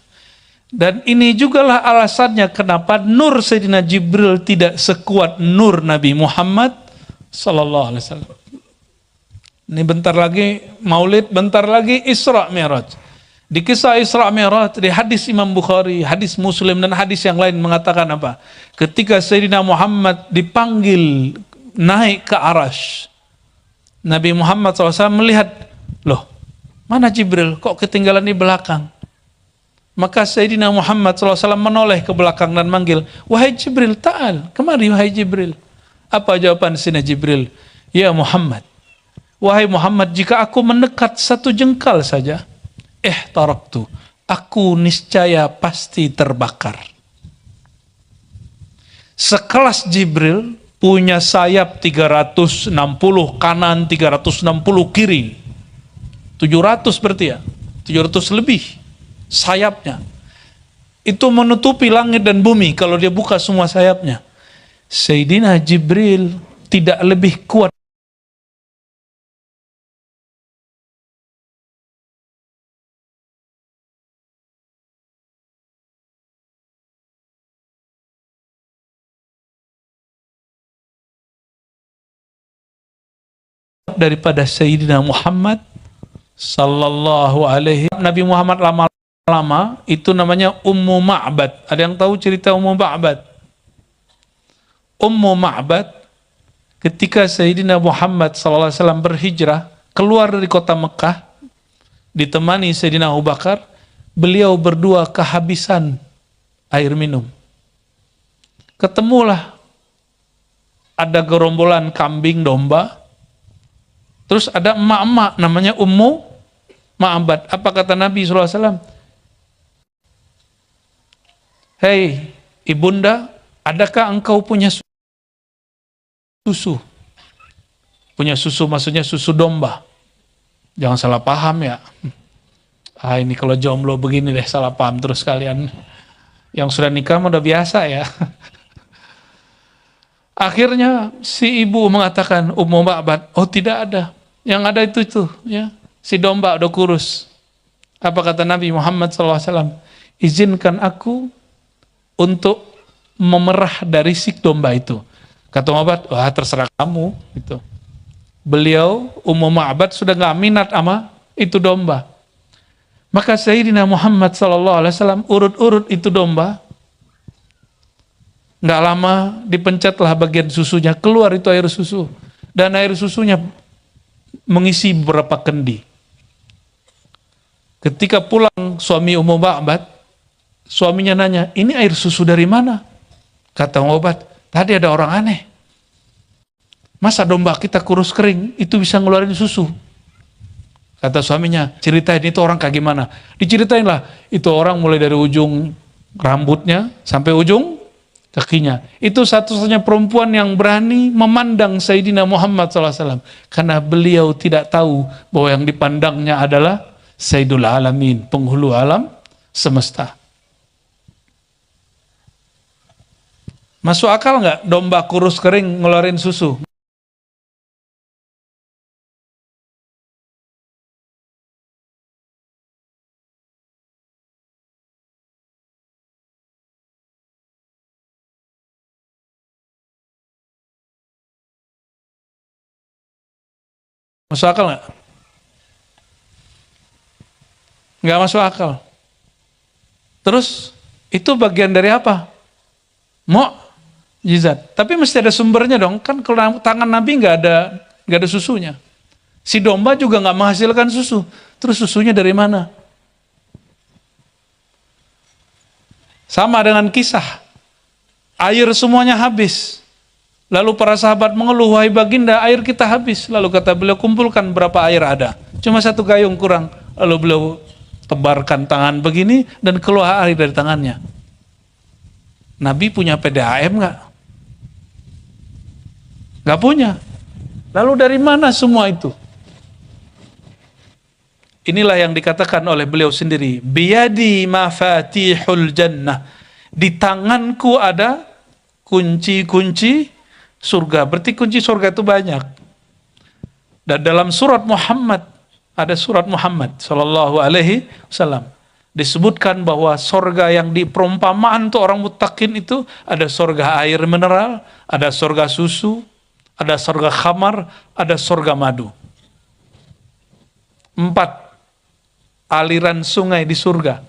Dan ini jugalah alasannya kenapa nur Sayyidina Jibril tidak sekuat nur Nabi Muhammad sallallahu alaihi wasallam. Ini bentar lagi Maulid, bentar lagi Isra Mi'raj. Di kisah Isra Mi'raj, di hadis Imam Bukhari, hadis Muslim dan hadis yang lain mengatakan apa? Ketika Sayyidina Muhammad dipanggil naik ke Arash, Nabi Muhammad SAW melihat, loh, mana Jibril? Kok ketinggalan di belakang? Maka Sayyidina Muhammad SAW menoleh ke belakang dan manggil, wahai Jibril, ta'al, kemari wahai Jibril. Apa jawaban Sayyidina Jibril? Ya Muhammad, wahai Muhammad, jika aku mendekat satu jengkal saja, taraktu, aku niscaya pasti terbakar. Sekelas Jibril punya sayap 360 kanan, 360 kiri. 700 berarti ya, 700 lebih sayapnya. Itu menutupi langit dan bumi kalau dia buka semua sayapnya. Sayyidina Jibril tidak lebih kuat daripada Sayyidina Muhammad sallallahu alaihi. Nabi Muhammad lama-lama itu namanya Ummu Ma'bad. Ada yang tahu cerita Ummu Ma'bad? Ummu Ma'bad ketika Sayyidina Muhammad sallallahu alaihi wasallam berhijrah keluar dari kota Mekah ditemani Sayyidina Abu Bakar, beliau berdua kehabisan air minum. Ketemulah ada gerombolan kambing domba. Terus ada emak-emak namanya Ummu Ma'bad. Apa kata Nabi SAW? Hei ibunda, adakah engkau punya susu? Punya susu maksudnya susu domba. Jangan salah paham ya. Ini kalau jomblo begini deh salah paham terus kalian. Yang sudah nikah udah biasa ya. Akhirnya si ibu mengatakan, Ummu Ma'bad, oh tidak ada. Yang ada itu ya, si domba udah kurus. Apa kata Nabi Muhammad SAW? Izinkan aku untuk memerah dari si domba itu. Kata Ma'bad, wah terserah kamu. Gitu. Beliau, Ummu Ma'bad sudah gak minat sama itu domba. Maka Sayyidina Muhammad SAW urut-urut itu domba. Gak lama dipencetlah bagian susunya, keluar itu air susu. Dan air susunya mengisi beberapa kendi. Ketika pulang suami Ummu Ma'bad, suaminya nanya, ini air susu dari mana? Kata Ummu Ma'bad, tadi ada orang aneh. Masa domba kita kurus kering, itu bisa ngeluarin susu? Kata suaminya, ceritain itu orang kayak gimana? Diceritain lah, itu orang mulai dari ujung rambutnya sampai ujung kakinya. Itu satu-satunya perempuan yang berani memandang Sayyidina Muhammad SAW. Karena beliau tidak tahu bahwa yang dipandangnya adalah Sayyidul Alamin, penghulu alam semesta. Masuk akal nggak domba kurus kering ngeluarin susu? Masuk akal nggak? Nggak masuk akal. Terus itu bagian dari apa? Mukjizat. Tapi mesti ada sumbernya dong. Kan kalau tangan Nabi nggak ada susunya. Si domba juga nggak menghasilkan susu. Terus susunya dari mana? Sama dengan kisah. Air semuanya habis. Lalu para sahabat mengeluh, wahai baginda, air kita habis. Lalu kata beliau, kumpulkan berapa air ada. Cuma satu gayung kurang. Lalu beliau tebarkan tangan begini dan keluar air dari tangannya. Nabi punya PDAM nggak? Nggak punya. Lalu dari mana semua itu? Inilah yang dikatakan oleh beliau sendiri, biyadi mafatihul jannah. Di tanganku ada kunci-kunci surga. Berarti kunci surga itu banyak. Dan dalam surat Muhammad, ada surat Muhammad sallallahu alaihi wasallam, disebutkan bahwa surga yang di perumpamaan tuh orang muttaqin itu ada surga air mineral, ada surga susu, ada surga khamar, ada surga madu. 4 aliran sungai di surga.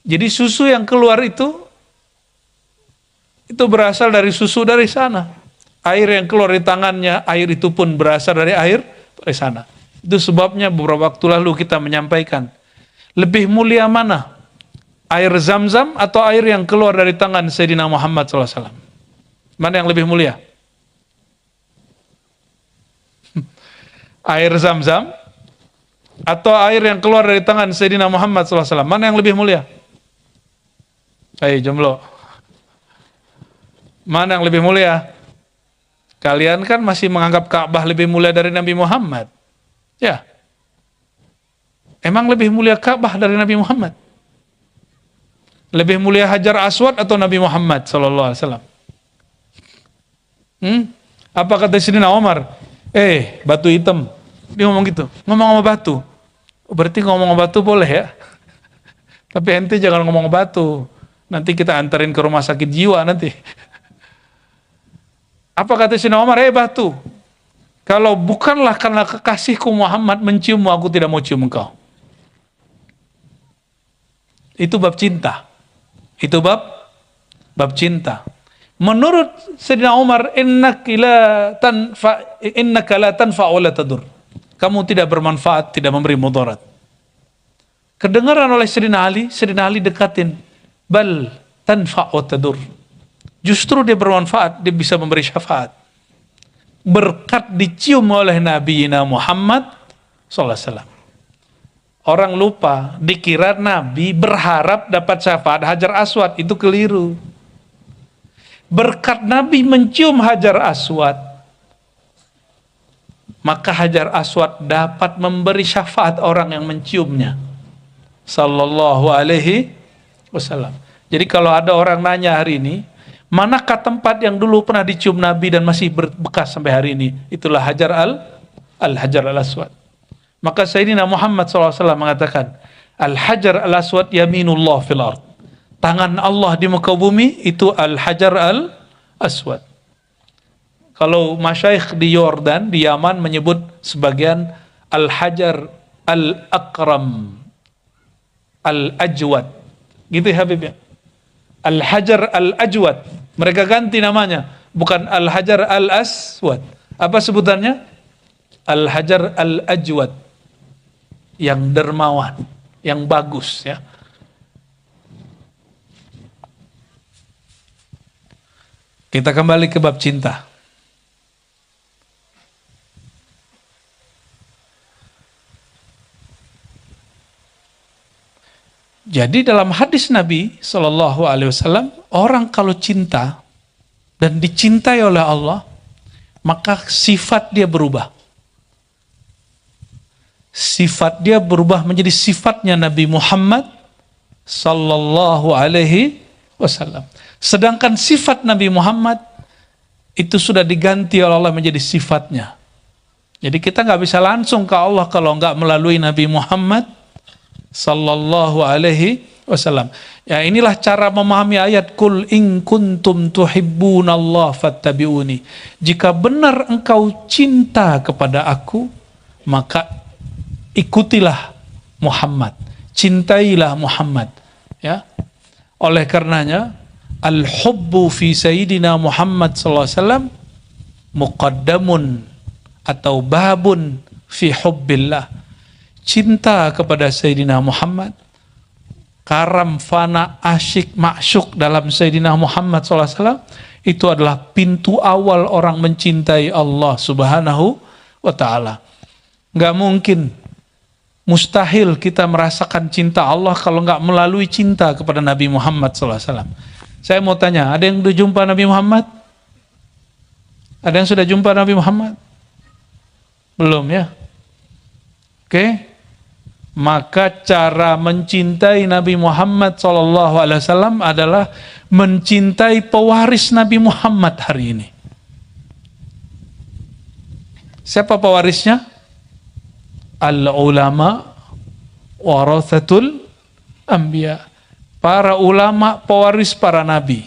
Jadi susu yang keluar itu berasal dari susu dari sana. Air yang keluar di tangannya, air itu pun berasal dari air dari sana. Itu sebabnya beberapa waktu lalu kita menyampaikan, lebih mulia mana? Air Zam-Zam atau air yang keluar dari tangan Sayyidina Muhammad SAW? Mana yang lebih mulia? Air Zam-Zam atau air yang keluar dari tangan Sayyidina Muhammad SAW? Mana yang lebih mulia? Ayo jomblo. Mana yang lebih mulia? Kalian kan masih menganggap Ka'bah lebih mulia dari Nabi Muhammad. Ya. Emang lebih mulia Ka'bah dari Nabi Muhammad? Lebih mulia Hajar Aswad atau Nabi Muhammad sallallahu alaihi wasallam? Apa kata Sayyidina Umar? Batu hitam. Dia ngomong gitu. Ngomong sama batu. Berarti ngomong sama batu boleh ya? Tapi ente jangan ngomong batu. Nanti kita antarin ke rumah sakit jiwa nanti. Apa kata Sayyidina Umar? Batu, kalau bukanlah karena kekasihku Muhammad menciummu, aku tidak mau cium engkau. Itu bab cinta. Itu bab cinta. Menurut Sayyidina Umar, innaka la tanfa' wa la tadur. Kamu tidak bermanfaat, tidak memberi mudarat. Kedengaran oleh Sayyidina Ali dekatin, bal tanfa' wa tadur. Justru dia bermanfaat, dia bisa memberi syafaat. Berkat dicium oleh Nabi Muhammad SAW. Orang lupa, dikira Nabi berharap dapat syafaat Hajar Aswad, itu keliru. Berkat Nabi mencium Hajar Aswad, maka Hajar Aswad dapat memberi syafaat orang yang menciumnya. Sallallahu alaihi wasallam. Jadi kalau ada orang nanya hari ini, manakah tempat yang dulu pernah dicium Nabi dan masih berbekas sampai hari ini? Itulah Hajar Al-Hajar Al-Aswad. Maka Sayyidina Muhammad SAW mengatakan, Al-Hajar Al-Aswad yaminullah fil ard. Tangan Allah di muka bumi itu Al-Hajar Al-Aswad. Kalau masyaikh di Yordan, di Yaman menyebut sebagian Al-Hajar Al-Akram, Al-Ajwad. Gitu ya Habib ya? Al-Hajar Al-Ajwad. Mereka ganti namanya, bukan Al-Hajar Al-Aswad. Apa sebutannya? Al-Hajar Al-Ajwad. Yang dermawan, yang bagus ya. Kita kembali ke bab cinta. Jadi dalam hadis Nabi Shallallahu Alaihi Wasallam, orang kalau cinta dan dicintai oleh Allah, maka sifat dia berubah. Sifat dia berubah menjadi sifatnya Nabi Muhammad Sallallahu Alaihi Wasallam. Sedangkan sifat Nabi Muhammad itu sudah diganti oleh Allah menjadi sifatnya. Jadi kita nggak bisa langsung ke Allah kalau nggak melalui Nabi Muhammad Sallallahu Alaihi Wasallam. Ya, inilah cara memahami ayat Qul in kuntum tuhibbunallah fattabi'uni. Jika benar engkau cinta kepada aku, maka ikutilah Muhammad, cintailah Muhammad. Ya, oleh karenanya al-hubbu fi sayyidina Muhammad sallallahu alaihi wasallam muqaddamun atau babun fi hubbillah. Cinta kepada Sayyidina Muhammad, karam, fana, asyik, ma'syuk dalam Sayyidina Muhammad SAW, itu adalah pintu awal orang mencintai Allah Subhanahu wa ta'ala. Nggak mungkin Mustahil kita merasakan cinta Allah kalau nggak melalui cinta kepada Nabi Muhammad SAW. Saya mau tanya, ada yang sudah jumpa Nabi Muhammad? Ada yang sudah jumpa Nabi Muhammad? Belum ya? Oke. Maka cara mencintai Nabi Muhammad SAW adalah mencintai pewaris Nabi Muhammad hari ini. Siapa pewarisnya? Al-ulama warathatul anbiya. Para ulama pewaris para nabi.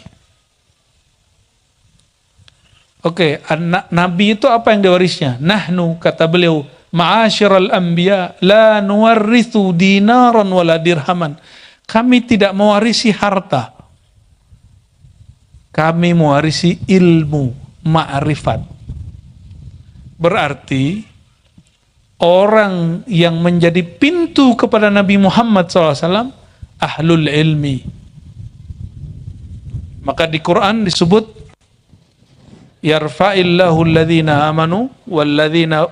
Oke, nabi itu apa yang diwarisnya? Nahnu, kata beliau, ma'asyiral anbiya la nuwarrithu dinaran wala dirhaman. Kami tidak mewarisi harta. Kami mewarisi ilmu, ma'rifat. Berarti orang yang menjadi pintu kepada Nabi Muhammad SAW ahlul ilmi. Maka di Quran disebut yarfa'illahu alladhina amanu walladhina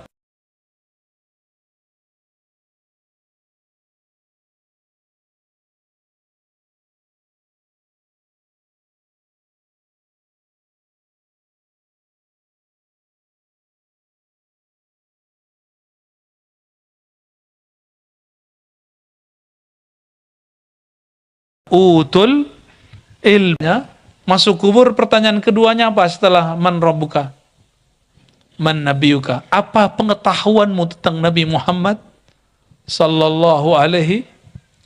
utul ilmnya. Masuk kubur, pertanyaan keduanya apa setelah man rabbuka, man nabiyuka? Apa pengetahuanmu tentang Nabi Muhammad sallallahu alaihi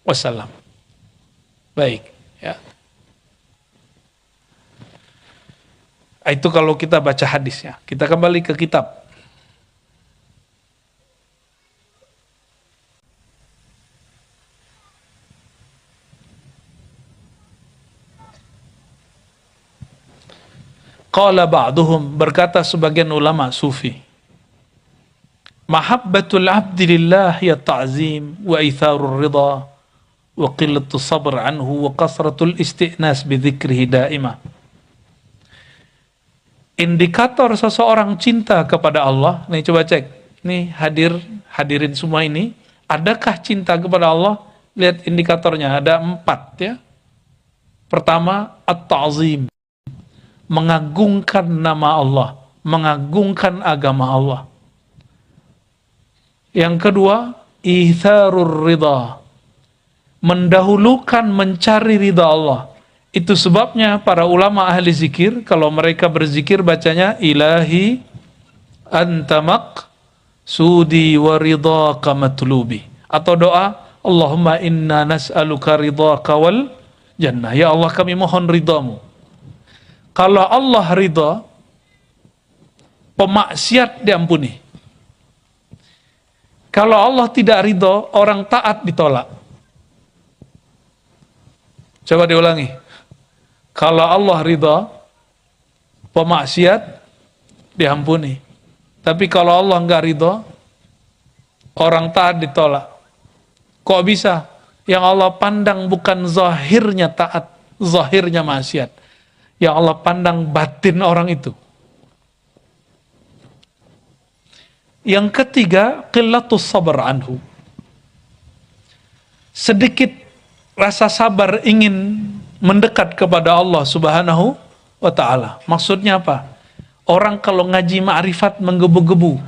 wasallam? Baik, ya. Itu kalau kita baca hadisnya. Kita kembali ke kitab. Qala ba'duhum, berkata sebagian ulama sufi, mahabbatul abdi lillah ya ta'zim wa itharur ridha wa qillatus sabr anhu wa kasratul isti'nas bi dzikrihi daimah. Indikator seseorang cinta kepada Allah, nih coba cek, nih hadirin semua ini, adakah cinta kepada Allah? Lihat indikatornya, ada 4 ya. Pertama, at-ta'zim, mengagungkan nama Allah, mengagungkan agama Allah. Yang kedua, itharur ridha, mendahulukan mencari ridha Allah. Itu sebabnya para ulama ahli zikir, kalau mereka berzikir bacanya ilahi antamak sudi wa ridhaka matlubi. Atau doa Allahumma inna nas'aluka ridhaka wal jannah. Ya Allah, kami mohon ridhamu. Kalau Allah ridha, pemaksiat diampuni. Kalau Allah tidak ridha, orang taat ditolak. Coba diulangi. Kalau Allah ridha, pemaksiat diampuni. Tapi kalau Allah enggak ridha, orang taat ditolak. Kok bisa? Yang Allah pandang bukan zahirnya taat, zahirnya maksiat. Yang Allah pandang batin orang itu. Yang ketiga, qillatus sabr anhu. Sedikit rasa sabar ingin mendekat kepada Allah Subhanahu wa ta'ala. Maksudnya apa? Orang kalau ngaji ma'rifat menggebu-gebu.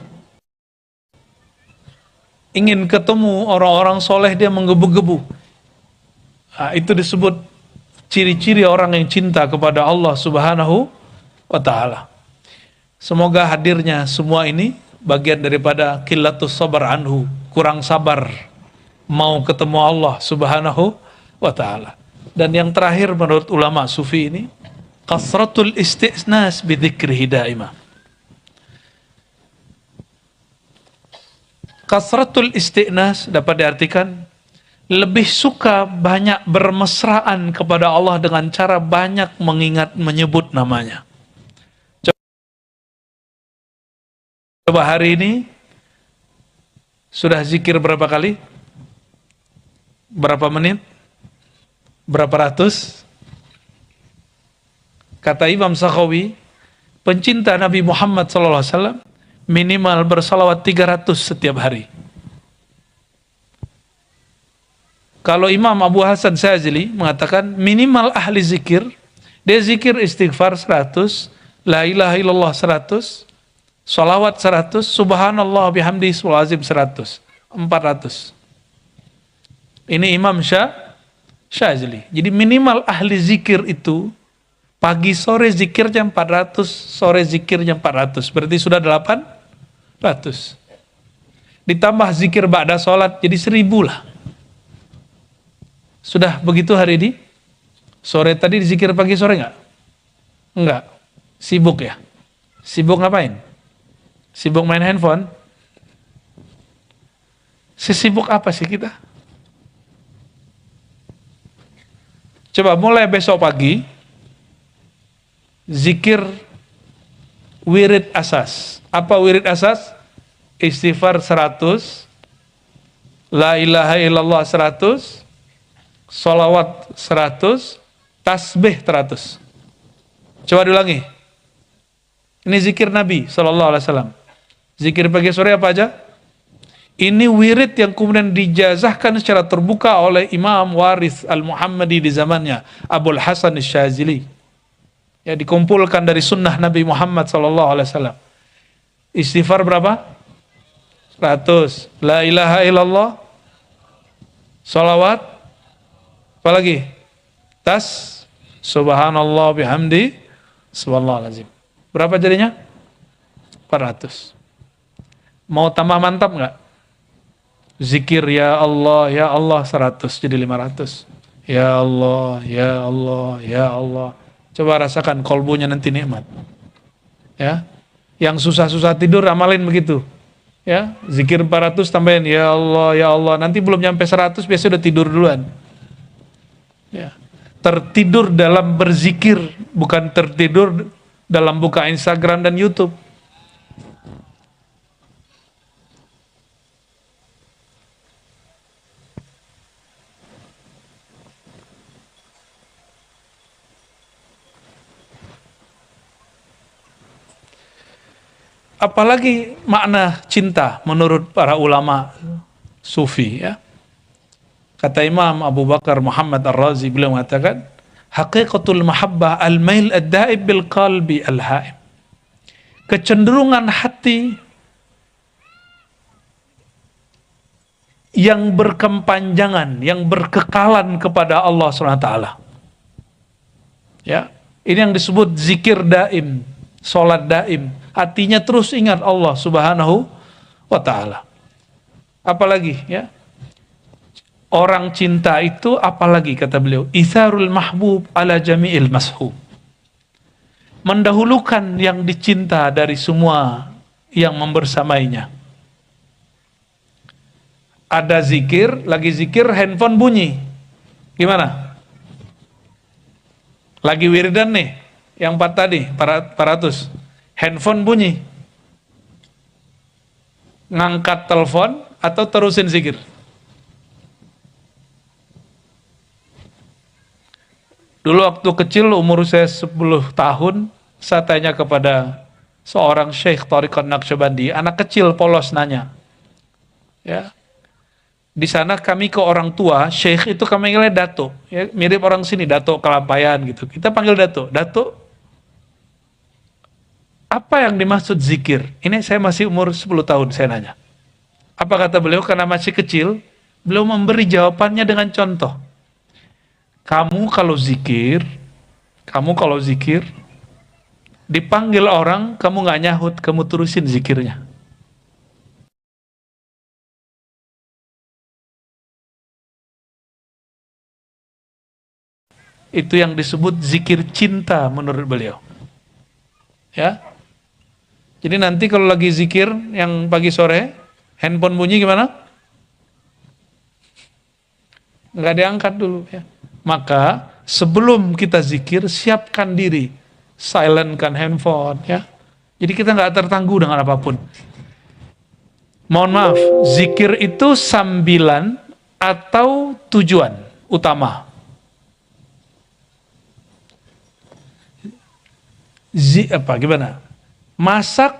Ingin ketemu orang-orang soleh, dia menggebu-gebu. Nah, itu disebut ciri-ciri orang yang cinta kepada Allah Subhanahu wa ta'ala. Semoga hadirnya semua ini bagian daripada qillatus sabar anhu, kurang sabar mau ketemu Allah Subhanahu wa ta'ala. Dan yang terakhir menurut ulama sufi ini, kasratul isti'nas bi dzikrihi daimah. Kasratul isti'nas dapat diartikan lebih suka banyak bermesraan kepada Allah dengan cara banyak mengingat menyebut namanya. Coba hari ini sudah zikir berapa kali? Berapa menit? Berapa ratus? Kata Imam Sakhawi, pencinta Nabi Muhammad SAW minimal bersalawat 300 setiap hari. Kalau Imam Abu Hasan Syazili mengatakan minimal ahli zikir, dia zikir istighfar 100, la ilaha illallah 100, salawat 100, subhanallah bihamdi azim 100, 400. Ini Imam Syazili. Jadi minimal ahli zikir itu pagi sore zikirnya 400, sore zikirnya 400. Berarti sudah 800. Ditambah zikir ba'da sholat jadi 1000 lah. Sudah begitu hari ini? Sore tadi zikir pagi sore enggak? Enggak. Sibuk ya? Sibuk ngapain? Sibuk main handphone? Sesibuk apa sih kita? Coba mulai besok pagi, zikir wirid asas. Apa wirid asas? Istighfar 100, la ilaha illallah 100, salawat 100, tasbih 100. Coba diulangi. Ini zikir Nabi SAW. Zikir pagi sore apa aja? Ini wirid yang kemudian dijazahkan secara terbuka oleh Imam Waris Al-Muhammadi di zamannya, Abul Hasan Syazili. Ya, dikumpulkan dari sunnah Nabi Muhammad SAW. Istighfar berapa? 100. La ilaha illallah. Salawat. Apalagi? Subhanallah bihamdi, subhanallahal azim. Berapa jadinya? 400. Mau tambah mantap nggak? Zikir ya Allah 100 jadi 500. Ya Allah, ya Allah, ya Allah. Coba rasakan kolbunya nanti nikmat. Ya. Yang susah-susah tidur amalin begitu. Ya, zikir 400 tambahin ya Allah, ya Allah. Nanti belum nyampe 100 biasa udah tidur duluan. Ya. Tertidur dalam berzikir, bukan tertidur dalam buka Instagram dan YouTube. Apalagi makna cinta menurut para ulama sufi, ya. Kata Imam Abu Bakar Muhammad Ar-Razi, beliau mengatakan, haqiqatul mahabbah al-mail ad-daib bil qalbi al-haim. Kecenderungan hati yang berkepanjangan, yang berkekalan kepada Allah SWT. Ya, ini yang disebut zikir daim, salat daim. Hatinya terus ingat Allah Subhanahu wa ta'ala. Apalagi, ya, orang cinta itu apalagi kata beliau, itharul mahbub ala jami'il mashub. Mendahulukan yang dicinta dari semua yang membersamainya. Ada zikir, lagi zikir handphone bunyi. Gimana? Lagi wiridan nih, yang 4 tadi, 400. Handphone bunyi. Ngangkat telepon atau terusin zikir? Dulu waktu kecil, umur saya 10 tahun, saya tanya kepada seorang syekh Thariqat Naqsyabandi, anak kecil polos nanya. Ya. Di sana kami ke orang tua, syekh itu kami panggilnya Dato. Ya, mirip orang sini, Dato Kelampayan gitu. Kita panggil Dato. Dato, apa yang dimaksud zikir? Ini saya masih umur 10 tahun, saya nanya. Apa kata beliau? Karena masih kecil, beliau memberi jawabannya dengan contoh. Kamu kalau zikir, dipanggil orang, kamu nggak nyahut, kamu terusin zikirnya. Itu yang disebut zikir cinta menurut beliau. Ya. Jadi nanti kalau lagi zikir yang pagi sore, handphone bunyi gimana? Nggak diangkat dulu, ya. Maka sebelum kita zikir, siapkan diri, silentkan handphone, ya. Jadi kita nggak tertangguh dengan apapun. Mohon maaf, zikir itu sambilan atau tujuan utama? Gimana? Masak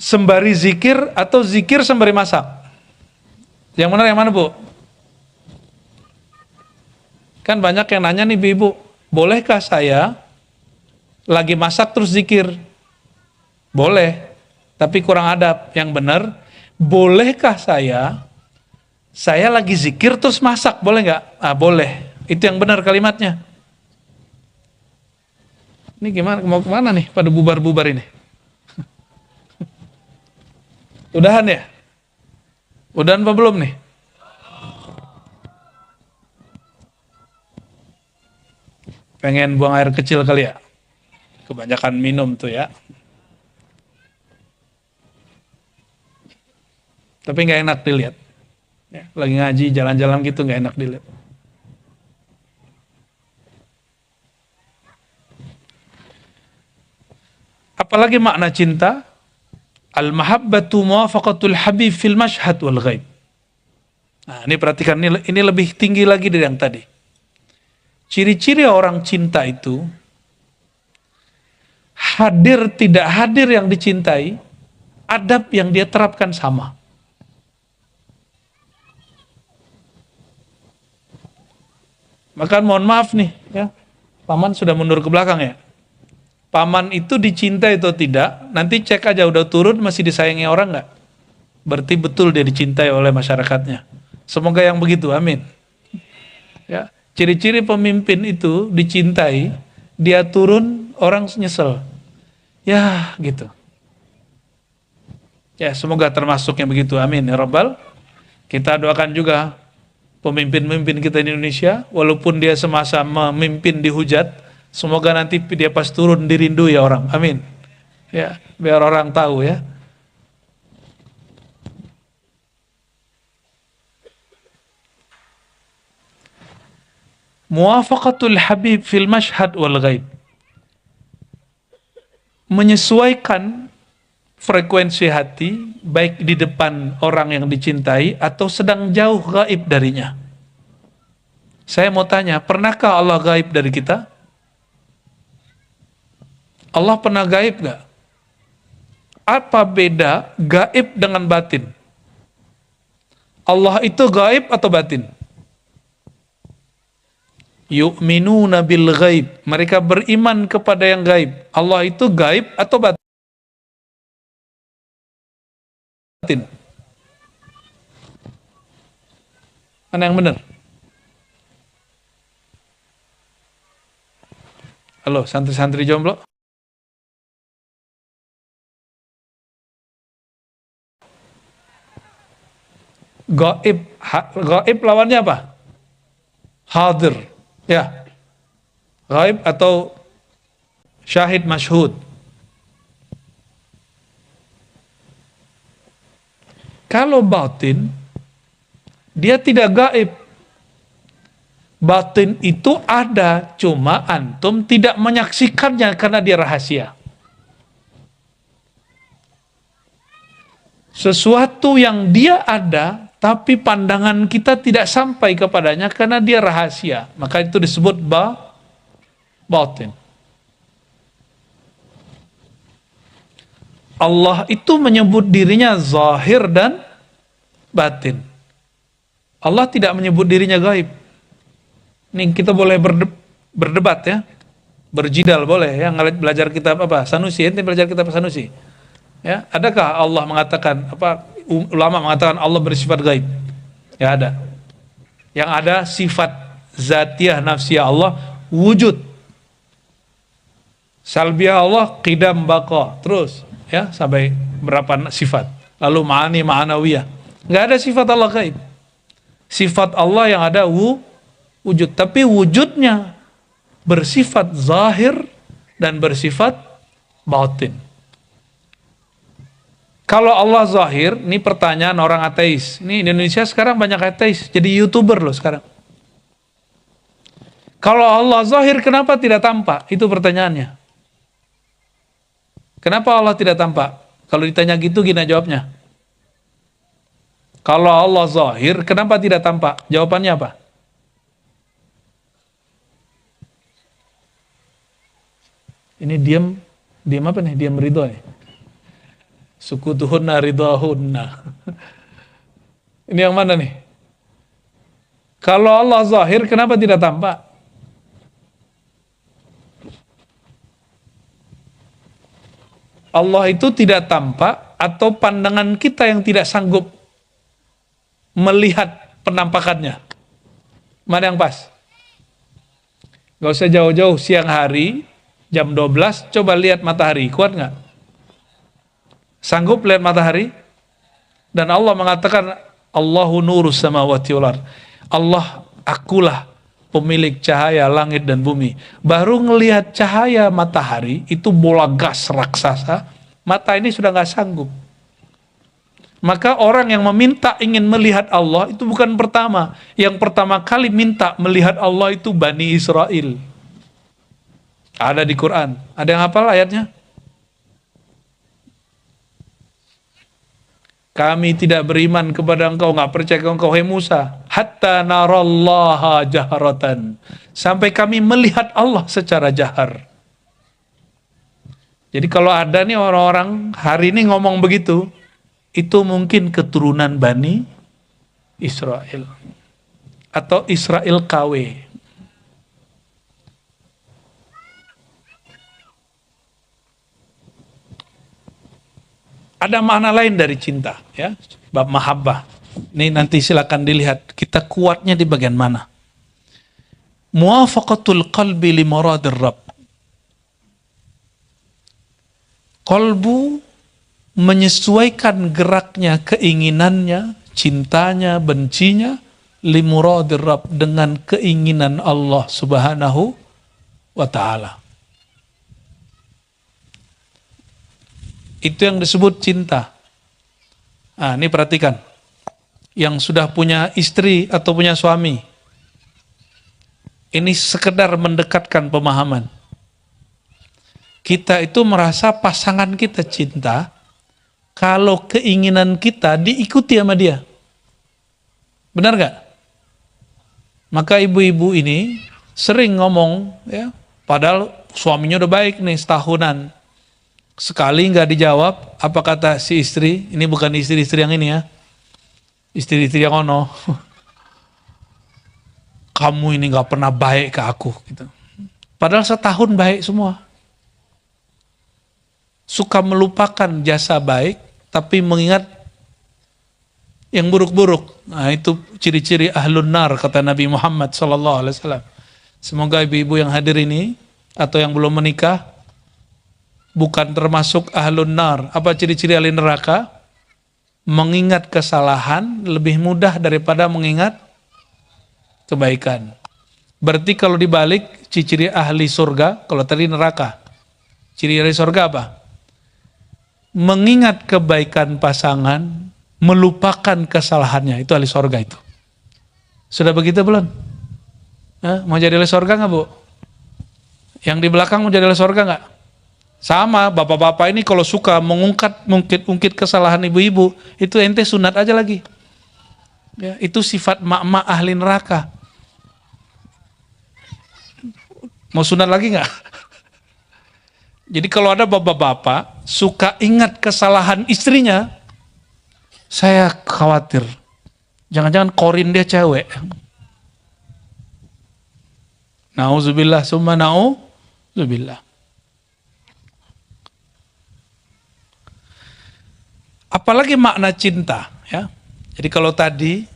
sembari zikir atau zikir sembari masak? Yang mana Bu? Kan banyak yang nanya nih ibu, bolehkah saya lagi masak terus zikir? Boleh, tapi kurang adab. Yang benar, bolehkah saya lagi zikir terus masak, boleh nggak? Ah, boleh. Itu yang benar kalimatnya. Ini gimana, mau kemana nih pada bubar-bubar ini? Udahan ya? Udahan apa belum nih? Pengen buang air kecil kali ya? Kebanyakan minum tuh ya. Tapi nggak enak dilihat. Ya, lagi ngaji, jalan-jalan gitu nggak enak dilihat. Apalagi makna cinta? Al-mahabbatu muwafaqatul habib fil mashhad wal ghaib. Nah, ini perhatikan, ini lebih tinggi lagi dari yang tadi. Ciri-ciri orang cinta itu, hadir tidak hadir yang dicintai, adab yang dia terapkan sama. Maka mohon maaf nih, ya, paman sudah mundur ke belakang ya. Paman itu dicintai atau tidak, nanti cek aja udah turun masih disayangi orang nggak? Berarti betul dia dicintai oleh masyarakatnya. Semoga yang begitu, amin. Ya, ciri-ciri pemimpin itu dicintai, dia turun orang nyesel. Ya, gitu. Ya, semoga termasuk yang begitu, amin ya rabbal. Kita doakan juga pemimpin-pemimpin kita di Indonesia, walaupun dia semasa memimpin dihujat, semoga nanti dia pas turun dirindui ya orang. Amin. Ya, biar orang tahu ya. Muwafaqatul habib fil mashhad wal ghaib. Menyesuaikan frekuensi hati baik di depan orang yang dicintai atau sedang jauh gaib darinya. Saya mau tanya, pernahkah Allah gaib dari kita? Allah pernah gaib gak? Apa beda gaib dengan batin? Allah itu gaib atau batin? Yu'minuna bil ghaib. Mereka beriman kepada yang gaib. Allah itu gaib atau batin? Mana yang benar? Halo, santri-santri jomblo? Gaib lawannya apa? Hadir. Ya. Gaib atau syahid masyhud. Kalau batin, dia tidak gaib. Batin itu ada, cuma antum tidak menyaksikannya karena dia rahasia. Sesuatu yang dia ada, tapi pandangan kita tidak sampai kepadanya karena dia rahasia. Maka itu disebut batin. Allah itu menyebut dirinya zahir dan batin. Allah tidak menyebut dirinya gaib. Ini kita boleh berdebat ya. Berjidal boleh ya, belajar kitab apa? Sanusi, ente belajar kitab Sanusi. Ya, adakah Allah mengatakan ulama mengatakan Allah bersifat gaib? Ya ada. Yang ada sifat zatiah nafsiyah Allah wujud. Salbiah Allah qidam baqa. Terus ya sampai berapa sifat. Lalu ma'ani ma'anawiyah. Enggak ada sifat Allah gaib. Sifat Allah yang ada wujud, tapi wujudnya bersifat zahir dan bersifat batin. Kalau Allah zahir, ini pertanyaan orang ateis. Ini di Indonesia sekarang banyak ateis, jadi YouTuber loh sekarang. Kalau Allah zahir, kenapa tidak tampak? Itu pertanyaannya. Kenapa Allah tidak tampak? Kalau ditanya gitu, gini jawabnya. Kalau Allah zahir, kenapa tidak tampak? Jawabannya apa? Ini diam apa nih? Diam ridho nih. Sukutuhunna ridhahunna. Ini yang mana nih? Kalau Allah zahir, kenapa tidak tampak? Allah itu tidak tampak atau pandangan kita yang tidak sanggup melihat penampakannya. Mana yang pas? Gak usah jauh-jauh, siang hari, jam 12, coba lihat matahari. Kuat nggak? Sanggup lihat matahari? Dan Allah mengatakan, Allahu nurus samawati wal ard. Allah, akulah pemilik cahaya langit dan bumi. Baru ngelihat cahaya matahari, itu bola gas raksasa, mata ini sudah nggak sanggup. Maka orang yang meminta ingin melihat Allah, itu bukan pertama. Yang pertama kali minta melihat Allah itu Bani Israel. Ada di Quran. Ada yang hafal ayatnya? Kami tidak beriman kepada engkau, nggak percaya ke engkau, hai Musa, hatta narallaha jaharatan, sampai kami melihat Allah secara jahar. Jadi kalau ada nih orang-orang hari ini ngomong begitu, itu mungkin keturunan Bani Israel atau Israel KW. Ada makna lain dari cinta, ya, bab mahabbah. Ini nanti silakan dilihat kita kuatnya di bagian mana. Muwafaqatul qalbi li muradir Rabb. Kolbu menyesuaikan geraknya, keinginannya, cintanya, bencinya li muradir Rabb, dengan keinginan Allah Subhanahu wa taala. Itu yang disebut cinta. Nah, ini perhatikan. Yang sudah punya istri atau punya suami. Ini sekedar mendekatkan pemahaman. Kita itu merasa pasangan kita cinta kalau keinginan kita diikuti sama dia. Benar gak? Maka ibu-ibu ini sering ngomong, ya, padahal suaminya udah baik nih setahunan. Sekali nggak dijawab, apa kata si istri? Ini bukan istri-istri yang ini ya, istri-istri yang ono. Kamu ini nggak pernah baik ke aku, gitu. Padahal setahun baik semua. Suka melupakan jasa baik, tapi mengingat yang buruk-buruk. Nah, itu ciri-ciri ahlun nar, kata Nabi Muhammad SAW. Semoga ibu-ibu yang hadir ini atau yang belum menikah bukan termasuk ahlun nar. Apa ciri-ciri ahli neraka? Mengingat kesalahan lebih mudah daripada mengingat kebaikan. Berarti kalau dibalik, ciri ahli surga, kalau tadi neraka, ciri ahli surga apa? Mengingat kebaikan pasangan, melupakan kesalahannya, itu ahli surga itu. Sudah begitu belum? Mau jadi ahli surga nggak, Bu? Yang di belakang mau jadi ahli surga nggak? Sama, bapak-bapak ini kalau suka mengungkit kesalahan ibu-ibu, itu ente sunat aja lagi. Ya, itu sifat mak-mak ahli neraka. Mau sunat lagi nggak? Jadi kalau ada bapak-bapak suka ingat kesalahan istrinya, saya khawatir. Jangan-jangan korin dia cewek. Nauzubillah summa nauzubillah. Apalagi makna cinta, ya. Jadi kalau tadi,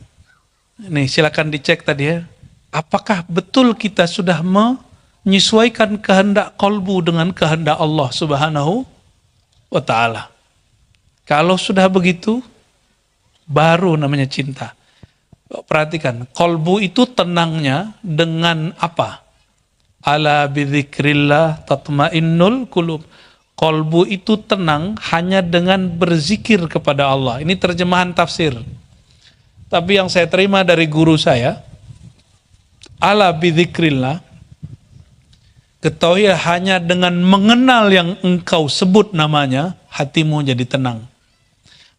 nih silakan dicek tadi ya, apakah betul kita sudah menyesuaikan kehendak kolbu dengan kehendak Allah Subhanahu wa taala. Kalau sudah begitu, baru namanya cinta. Perhatikan, kolbu itu tenangnya dengan apa? Ala bidzikrillah tatmainnul qulub. Kolbu itu tenang hanya dengan berzikir kepada Allah. Ini terjemahan tafsir. Tapi yang saya terima dari guru saya, ala bidzikrillah, ketahui hanya dengan mengenal yang engkau sebut namanya, hatimu jadi tenang.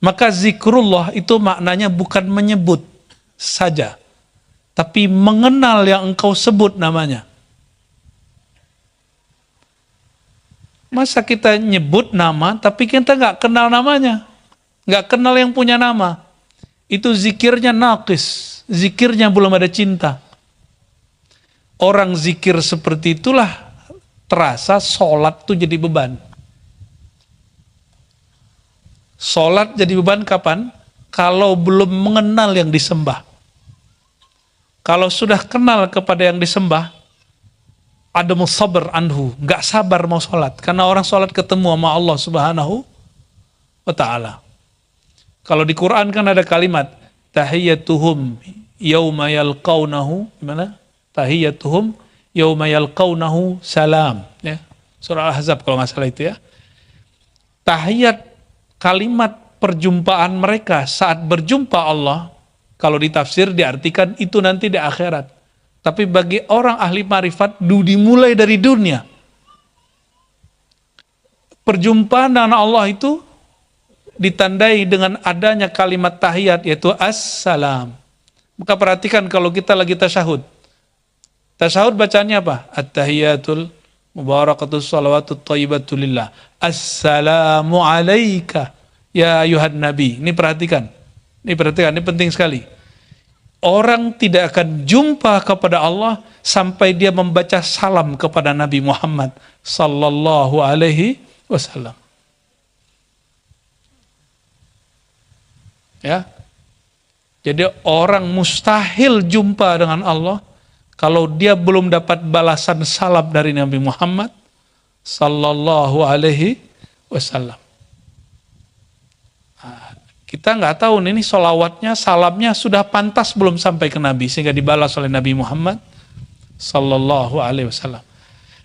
Maka zikrullah itu maknanya bukan menyebut saja, tapi mengenal yang engkau sebut namanya. Masa kita nyebut nama, tapi kita nggak kenal namanya, nggak kenal yang punya nama. Itu zikirnya naqis, zikirnya belum ada cinta. Orang zikir seperti itulah terasa sholat tuh jadi beban. Sholat jadi beban kapan? Kalau belum mengenal yang disembah. Kalau sudah kenal kepada yang disembah, ada musabar anhu, nggak sabar mau sholat. Karena orang sholat ketemu sama Allah Subhanahu wa ta'ala. Kalau di Quran kan ada kalimat tahiyyatuhum yauma yalqaunahu, gimana? Tahiyyatuhum yauma yalqaunahu salam, ya. Surah Al-Ahzab kalau nggak salah itu ya. Tahiyat, kalimat perjumpaan mereka saat berjumpa Allah, kalau ditafsir diartikan itu nanti di akhirat. Tapi bagi orang ahli marifat dimulai dari dunia. Perjumpaan dengan Allah itu ditandai dengan adanya kalimat tahiyat, yaitu assalam. Maka perhatikan kalau kita lagi tasyahud. Tasyahud bacaannya apa? At-tahiyatul mubarakatus salawatut thayyibatul lillah. Assalamu alaika ya ayuhan nabi. Ini perhatikan. Ini penting sekali. Orang tidak akan jumpa kepada Allah sampai dia membaca salam kepada Nabi Muhammad sallallahu alaihi wasallam. Ya. Jadi orang mustahil jumpa dengan Allah kalau dia belum dapat balasan salam dari Nabi Muhammad sallallahu alaihi wasallam. Kita nggak tahu ini sholawatnya, salamnya sudah pantas belum sampai ke Nabi sehingga dibalas oleh Nabi Muhammad sallallahu alaihi wasallam.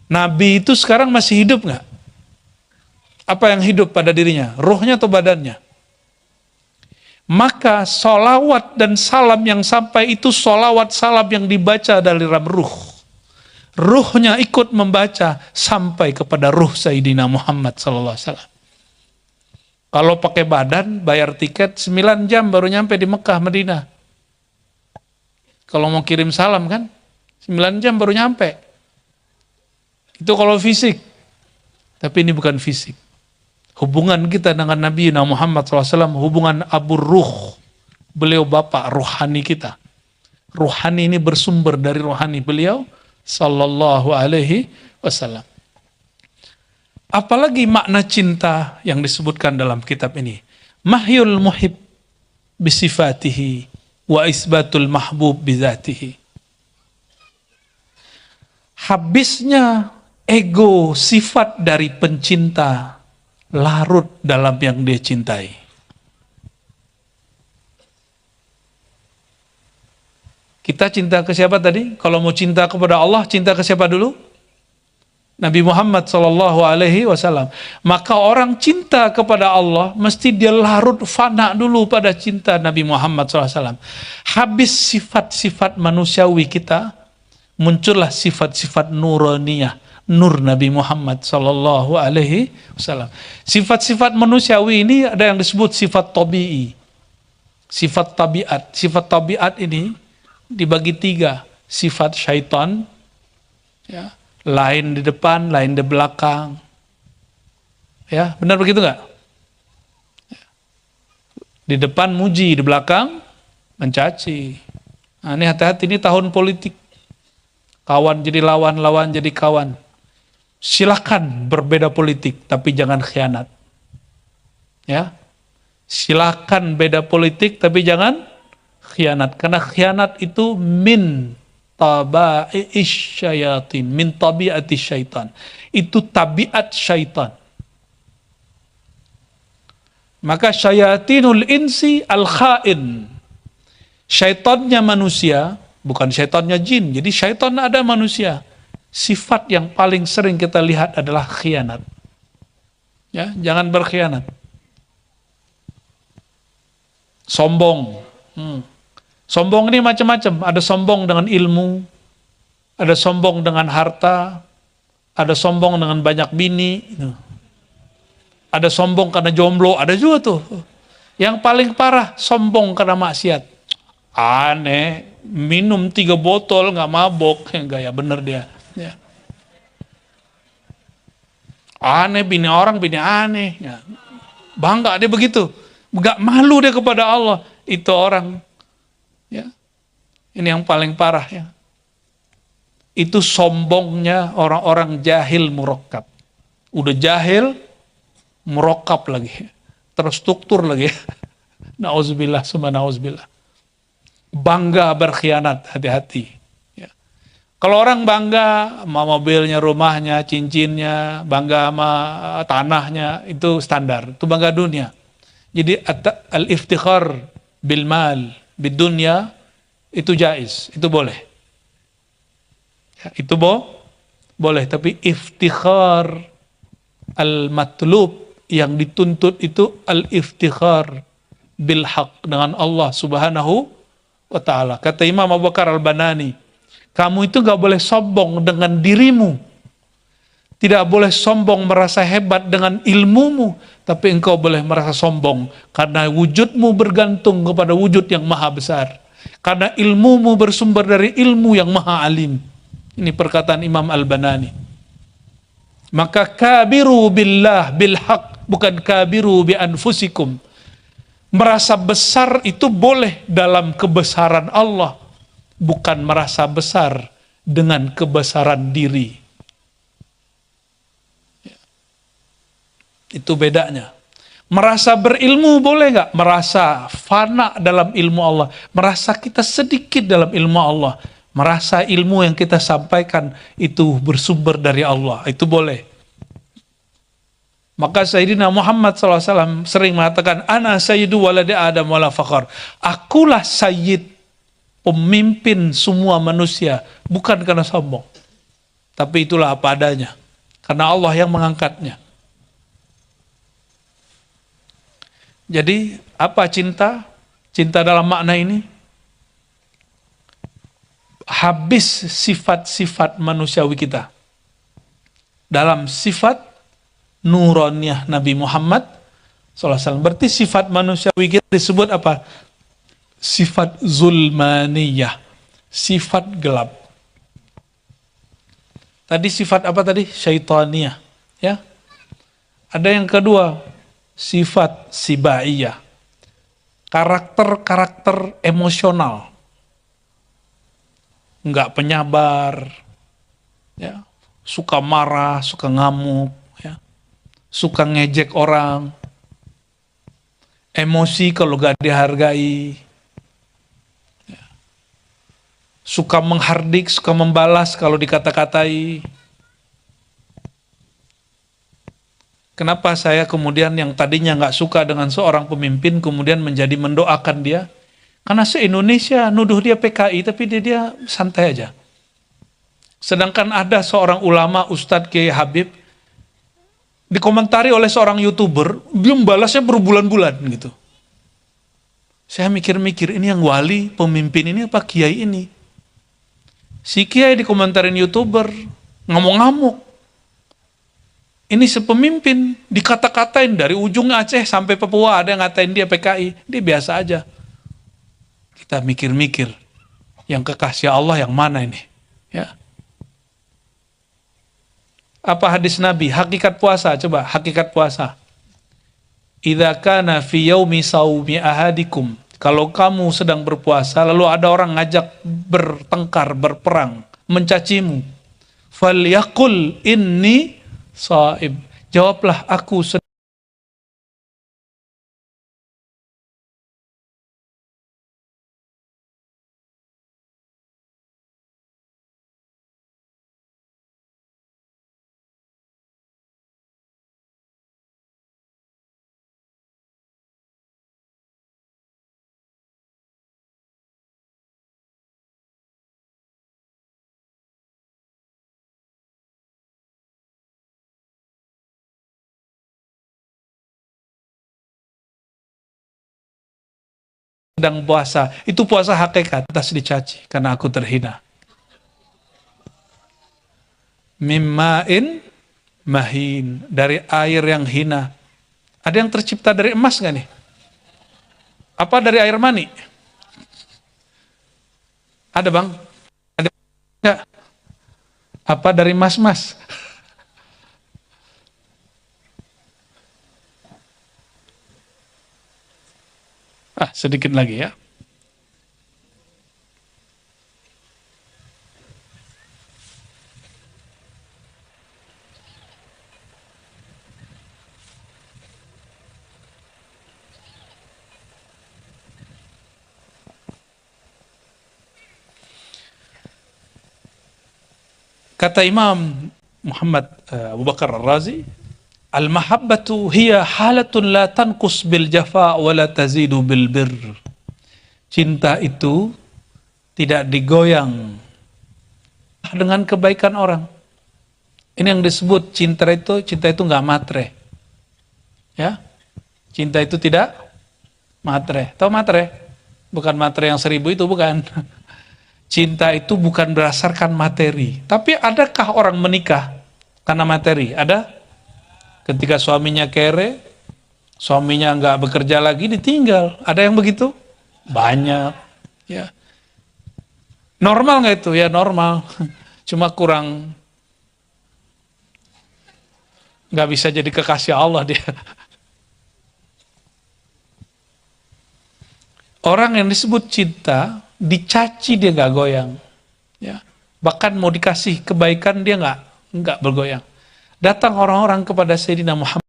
Nabi itu sekarang masih hidup nggak? Apa yang hidup pada dirinya? Ruhnya atau badannya? Maka sholawat dan salam yang sampai itu sholawat salam yang dibaca dari dalam ruh. Ruhnya ikut membaca sampai kepada ruh Sayyidina Muhammad sallallahu alaihi wasallam. Kalau pakai badan, bayar tiket 9 jam baru nyampe di Mekah, Madinah. Kalau mau kirim salam kan, 9 jam baru nyampe. Itu kalau fisik. Tapi ini bukan fisik. Hubungan kita dengan Nabi Muhammad SAW, hubungan abu ruh. Beliau bapak ruhani kita. Ruhani ini bersumber dari ruhani beliau, sallallahu alaihi wasallam. Apalagi makna cinta yang disebutkan dalam kitab ini. Mahyul muhib bisifatihi wa isbatul mahbub bizatihi. Habisnya ego sifat dari pencinta larut dalam yang dia cintai. Kita cinta ke siapa tadi? Kalau mau cinta kepada Allah, cinta ke siapa dulu? Nabi Muhammad sallallahu alaihi wasallam. Maka orang cinta kepada Allah mesti dia larut fana dulu pada cinta Nabi Muhammad sallallahu alaihi wasallam. Habis sifat-sifat manusiawi kita, muncullah sifat-sifat nuraniyah, nur Nabi Muhammad sallallahu alaihi wasallam. Sifat-sifat manusiawi ini ada yang disebut sifat tabi'i, sifat tabiat. Sifat tabiat ini dibagi 3. Sifat syaitan, ya, lain di depan, lain di belakang. Ya, benar begitu nggak? Di depan muji, di belakang mencaci. Nah, ini hati-hati, ini tahun politik. Kawan jadi lawan, lawan jadi kawan. Silakan berbeda politik, tapi jangan khianat. Ya, silakan beda politik, tapi jangan khianat. Karena khianat itu min taba'i'is syayatin, min tabi'ati syaitan. Itu tabiat syaitan. Maka syayatinul insi al-kha'in. Syaitannya manusia, bukan syaitannya jin. Jadi syaitan ada manusia. Sifat yang paling sering kita lihat adalah khianat. Ya, jangan berkhianat. Sombong. Sombong ini macam-macam. Ada sombong dengan ilmu, ada sombong dengan harta, ada sombong dengan banyak bini, ada sombong karena jomblo, ada juga tuh. Yang paling parah, sombong karena maksiat. Aneh, minum 3 botol nggak mabok, gaya bener dia. Ya. Aneh, bini orang, bini aneh. Ya. Bangga dia begitu. Nggak malu dia kepada Allah. Itu orang. Ya. Ini yang paling parah ya. Itu sombongnya orang-orang jahil murakkab. Udah jahil, murakkab lagi. Terstruktur lagi. Nauzubillah, summa nauzubillah. Bangga berkhianat, hati-hati. Ya. Kalau orang bangga sama mobilnya, rumahnya, cincinnya, bangga sama tanahnya, itu standar. Itu bangga dunia. Jadi al-iftikhar bil mal, bid dunya, itu jaiz, itu boleh. Ya, itu boleh, tapi iftikhar al-matlub yang dituntut itu al-iftikhar bil haq, dengan Allah Subhanahu wa taala. Kata Imam Abu Bakar Al-Banani, kamu itu gak boleh sombong dengan dirimu. Tidak boleh sombong merasa hebat dengan ilmumu, tapi engkau boleh merasa sombong karena wujudmu bergantung kepada wujud yang maha besar. Karena ilmumu bersumber dari ilmu yang maha alim. Ini perkataan Imam Al-Banani. Maka kabiru billah bil haq, bukan kabiru bi anfusikum. Merasa besar itu boleh dalam kebesaran Allah, bukan merasa besar dengan kebesaran diri. Itu bedanya. Merasa berilmu boleh nggak? Merasa fana dalam ilmu Allah, merasa kita sedikit dalam ilmu Allah, merasa ilmu yang kita sampaikan itu bersumber dari Allah, itu boleh. Maka Sayyidina Muhammad SAW sering mengatakan, Ana sayyidu waladi Adam wala fakhar. Akulah sayyid, pemimpin semua manusia, bukan karena sombong, tapi itulah apa adanya, karena Allah yang mengangkatnya. Jadi apa cinta? Cinta dalam makna ini, habis sifat-sifat manusiawi kita dalam sifat nuraniyah Nabi Muhammad SAW. Berarti sifat manusiawi kita disebut apa? Sifat zulmaniyah, sifat gelap. Tadi sifat apa tadi? Syaitaniyah. Ya. Ada yang kedua, sifat sibaiyah, karakter-karakter emosional, nggak penyabar, ya, suka marah, suka ngamuk, ya, suka ngejek orang, emosi kalau nggak dihargai, ya, suka menghardik, suka membalas kalau dikata-katai. Kenapa saya kemudian yang tadinya nggak suka dengan seorang pemimpin kemudian menjadi mendoakan dia? Karena se-Indonesia nuduh dia PKI, tapi dia santai aja. Sedangkan ada seorang ulama, Ustadz Kiai Habib, dikomentari oleh seorang YouTuber, dia membalasnya berbulan-bulan gitu. Saya mikir-mikir, ini yang wali, pemimpin ini apa kiai ini? Si kiai dikomentarin YouTuber, ngamuk-ngamuk. Ini sepemimpin, dikata-katain dari ujung Aceh sampai Papua, ada yang ngatain dia PKI, dia biasa aja. Kita mikir-mikir, yang kekasih Allah yang mana ini? Ya. Apa hadis Nabi? Hakikat puasa, coba hakikat puasa. Idza kana fi yaumi saumi ahadikum. Kalau kamu sedang berpuasa, lalu ada orang ngajak bertengkar, berperang, mencacimu. Falyaqul inni shaim. Jawablah, aku sedang puasa. Itu puasa hakikat, atas dicaci karena aku terhina. Mimma'in mahin, dari air yang hina. Ada yang tercipta dari emas gak nih? Apa dari air mani? Ada bang? Ada enggak? Apa dari mas-mas? Sedikit lagi ya. Kata Imam Muhammad Abu Bakar Ar-Razi, al-mahabbatu hiya halatun la tanqus bil jafa wa la tazidu bil birr. Cinta itu tidak digoyang dengan kebaikan orang. Ini yang disebut cinta itu nggak matre. Ya, cinta itu tidak matre. Tahu matre? Bukan matre yang 1000 itu, bukan. Cinta itu bukan berdasarkan materi. Tapi adakah orang menikah karena materi? Ada. Ketika suaminya kere, suaminya nggak bekerja lagi, ditinggal. Ada yang begitu? Banyak. Ya. Normal nggak itu? Ya normal. Cuma kurang, nggak bisa jadi kekasih Allah dia. Orang yang disebut cinta, dicaci dia nggak goyang, ya. Bahkan mau dikasih kebaikan dia nggak bergoyang. Datang orang-orang kepada Sayyidina Muhammad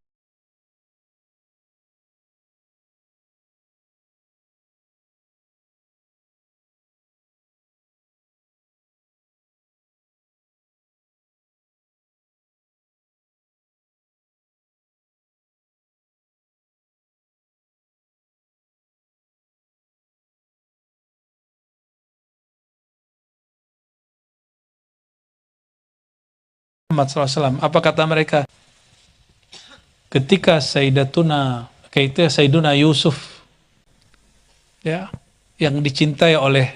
SAW. Apa kata mereka? Ketika Sayyiduna Yusuf, ya, yang dicintai oleh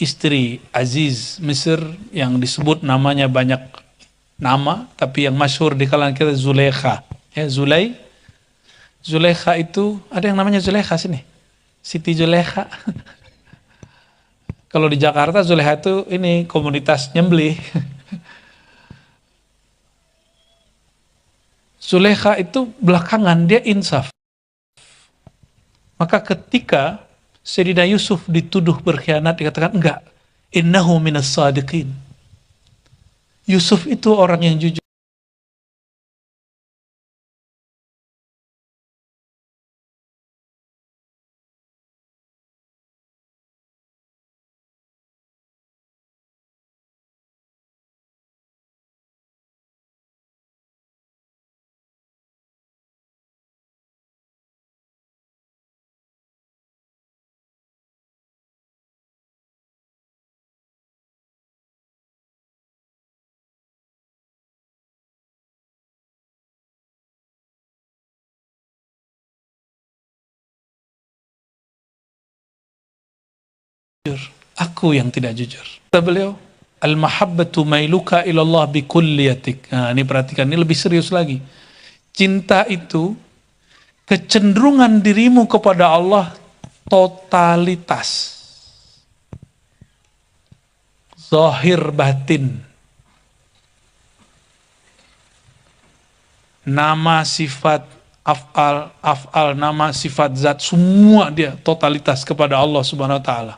istri Aziz Mesir yang disebut namanya banyak nama, tapi yang masyhur di kalangan kita Zulaikha. Ya, Zulaikha itu ada yang namanya Zulaikha sini. Siti Zulaikha. Kalau di Jakarta Zulaikha itu ini komunitas nyembelih. Zulaikha itu belakangan dia insaf. Maka ketika Sayyidina Yusuf dituduh berkhianat, dikatakan enggak, innahu minas sadiqin. Yusuf itu orang yang jujur. Aku yang tidak jujur. Kata beliau, al-mahabbatu mailuka ilallah bikulliyatik. Nah, ini perhatikan, ini lebih serius lagi. Cinta itu kecenderungan dirimu kepada Allah totalitas. Zahir batin. Nama, sifat, af'al, nama, sifat, zat, semua dia totalitas kepada Allah Subhanahu wa taala.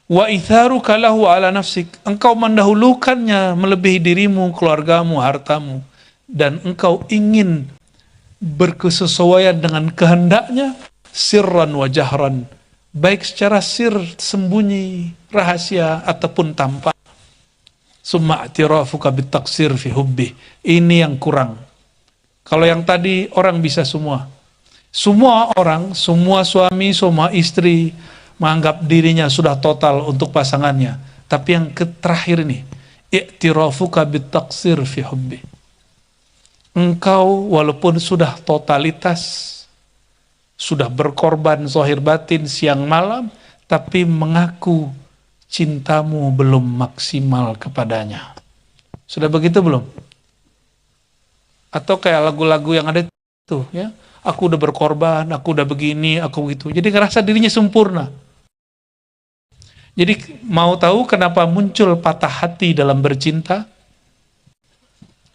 Wa itharuka lahu ala nafsik, engkau mendahulukannya melebihi dirimu, keluargamu, hartamu, dan engkau ingin berkesesuaian dengan kehendaknya, sirran wa jahran, baik secara sir, sembunyi, rahasia, ataupun tampak. Summa i'tirafuka bitaksir fi hubbi, ini yang kurang. Kalau yang tadi orang bisa semua orang, semua suami, semua istri menganggap dirinya sudah total untuk pasangannya. Tapi yang terakhir ini, i'tirafuka bitaksir fi hubbi. Engkau walaupun sudah totalitas, sudah berkorban zahir batin siang malam, tapi mengaku cintamu belum maksimal kepadanya. Sudah begitu belum? Atau kayak lagu-lagu yang ada itu, ya, aku udah berkorban, aku udah begini, aku begitu. Jadi ngerasa dirinya sempurna. Jadi mau tahu kenapa muncul patah hati dalam bercinta?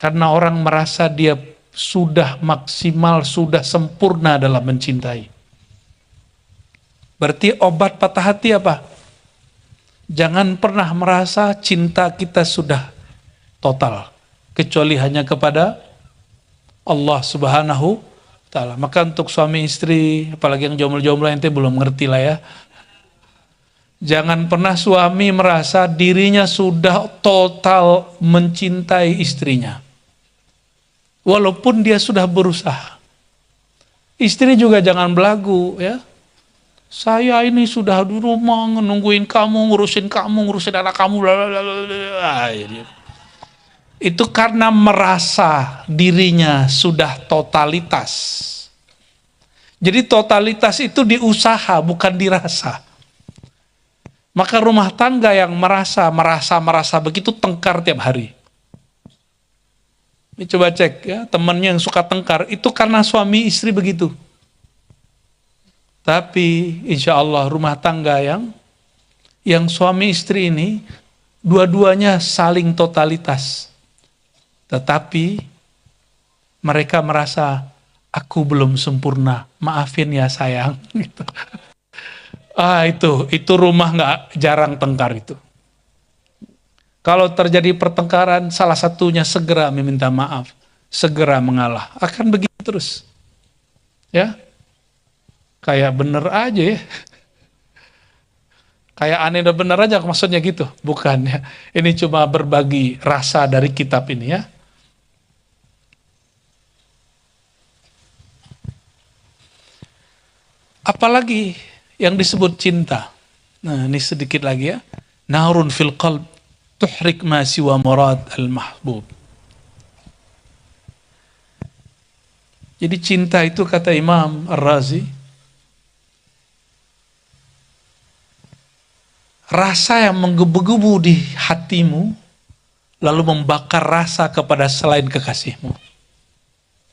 Karena orang merasa dia sudah maksimal, sudah sempurna dalam mencintai. Berarti obat patah hati apa? Jangan pernah merasa cinta kita sudah total, kecuali hanya kepada Allah Subhanahu wa taala. Maka untuk suami istri, apalagi yang jomblo-jomblo, ente belum ngerti lah ya. Jangan pernah suami merasa dirinya sudah total mencintai istrinya. Walaupun dia sudah berusaha. Istri juga jangan belagu ya. Saya ini sudah di rumah nungguin kamu, ngurusin anak kamu. Itu karena merasa dirinya sudah totalitas. Jadi totalitas itu diusaha, bukan dirasa. Maka rumah tangga yang merasa begitu tengkar tiap hari. Ini coba cek ya, temannya yang suka tengkar, itu karena suami istri begitu. Tapi insya Allah rumah tangga yang suami istri ini, dua-duanya saling totalitas. Tetapi mereka merasa, aku belum sempurna, maafin ya sayang. Gitu. Itu rumah nggak jarang tengkar itu. Kalau terjadi pertengkaran, salah satunya segera meminta maaf, segera mengalah. Akan begitu terus. Ya, kayak bener aja ya. Kayak aneh dan bener aja maksudnya gitu. Bukan ya. Ini cuma berbagi rasa dari kitab ini ya. Apalagi yang disebut cinta. Nah, ini sedikit lagi ya. Narun fil qalb tuhrik ma siwa murad al-mahbub. Jadi cinta itu kata Imam Ar-Razi, rasa yang menggebu-gebu di hatimu lalu membakar rasa kepada selain kekasihmu.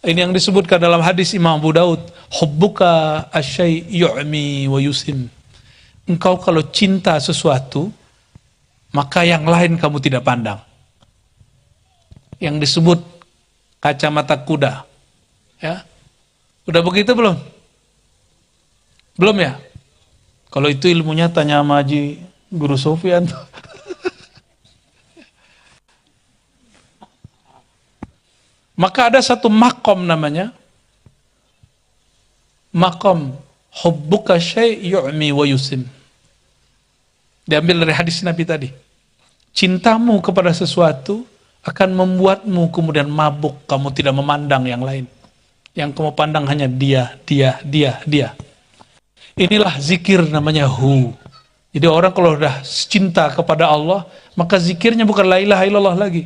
Ini yang disebutkan dalam hadis Imam Abu Daud, hubbuka asyai yu'mi wa yusim. Engkau kalau cinta sesuatu, maka yang lain kamu tidak pandang. Yang disebut kacamata kuda. Ya. Udah begitu belum? Belum ya? Kalau itu ilmunya tanya sama Haji Guru Sofyan. Maka ada satu makom namanya makom hubbuka syai' yu'mi wa yusim. Diambil dari hadis Nabi tadi. Cintamu kepada sesuatu akan membuatmu kemudian mabuk, kamu tidak memandang yang lain. Yang kamu pandang hanya dia. Inilah zikir namanya hu. Jadi orang kalau sudah cinta kepada Allah, maka zikirnya bukan la ilaha illallah lagi.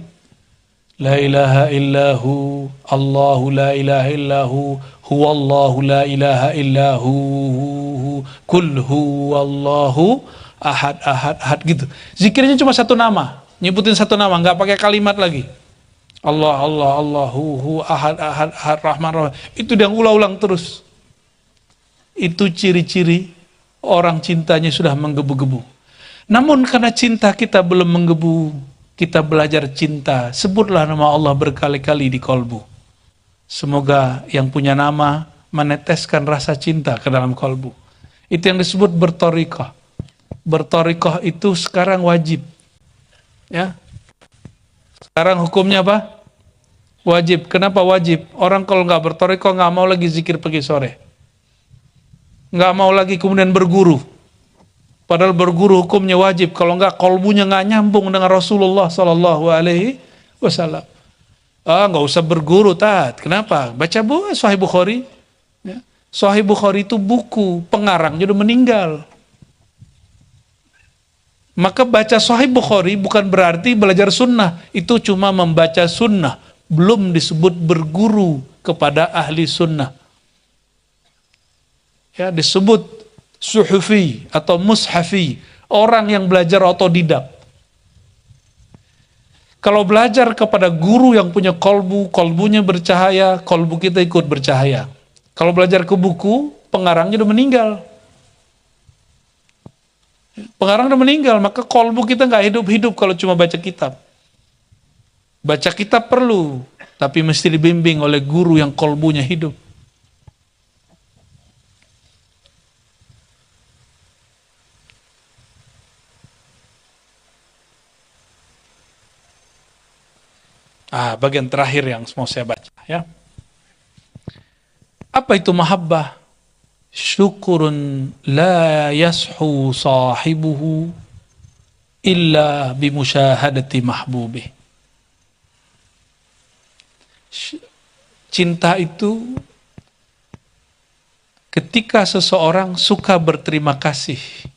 La ilaha illahu, Allahu la ilaha illahu, huwallahu la ilaha illahu, kul huwallahu ahad gitu. Zikirnya cuma satu nama, nyebutin satu nama, nggak pakai kalimat lagi. Allah, Allahu, ahad, rahman, rahim. Itu yang ulang-ulang terus. Itu ciri-ciri orang cintanya sudah menggebu-gebu. Namun karena cinta kita belum menggebu, kita belajar cinta, sebutlah nama Allah berkali-kali di kolbu. Semoga yang punya nama meneteskan rasa cinta ke dalam kolbu. Itu yang disebut bertorikoh. Bertorikoh itu sekarang wajib. Ya. Sekarang hukumnya apa? Wajib. Kenapa wajib? Orang kalau nggak bertorikoh nggak mau lagi zikir pagi sore. Nggak mau lagi kemudian berguru. Padahal berguru hukumnya wajib. Kalau nggak, kolbunya nggak nyambung dengan Rasulullah Sallallahu Alaihi Wasallam. Nggak usah berguru, tat. Kenapa? Baca buku Sahih Bukhari. Ya. Sahih Bukhari itu buku, pengarangnya udah meninggal. Maka baca Sahih Bukhari bukan berarti belajar sunnah. Itu cuma membaca sunnah. Belum disebut berguru kepada ahli sunnah. Ya, disebut suhufi atau mushafi, orang yang belajar otodidak. Kalau belajar kepada guru yang punya kolbu, kolbunya bercahaya, kolbu kita ikut bercahaya. Kalau belajar ke buku, pengarangnya udah meninggal. Pengarang udah meninggal, maka kolbu kita nggak hidup-hidup kalau cuma baca kitab. Baca kitab perlu, tapi mesti dibimbing oleh guru yang kolbunya hidup. Bagian terakhir yang mau saya baca ya. Apa itu mahabbah? syukurun la yashu sahibuhu illa bimusyahadati mahbubih. Cinta itu ketika seseorang suka berterima kasih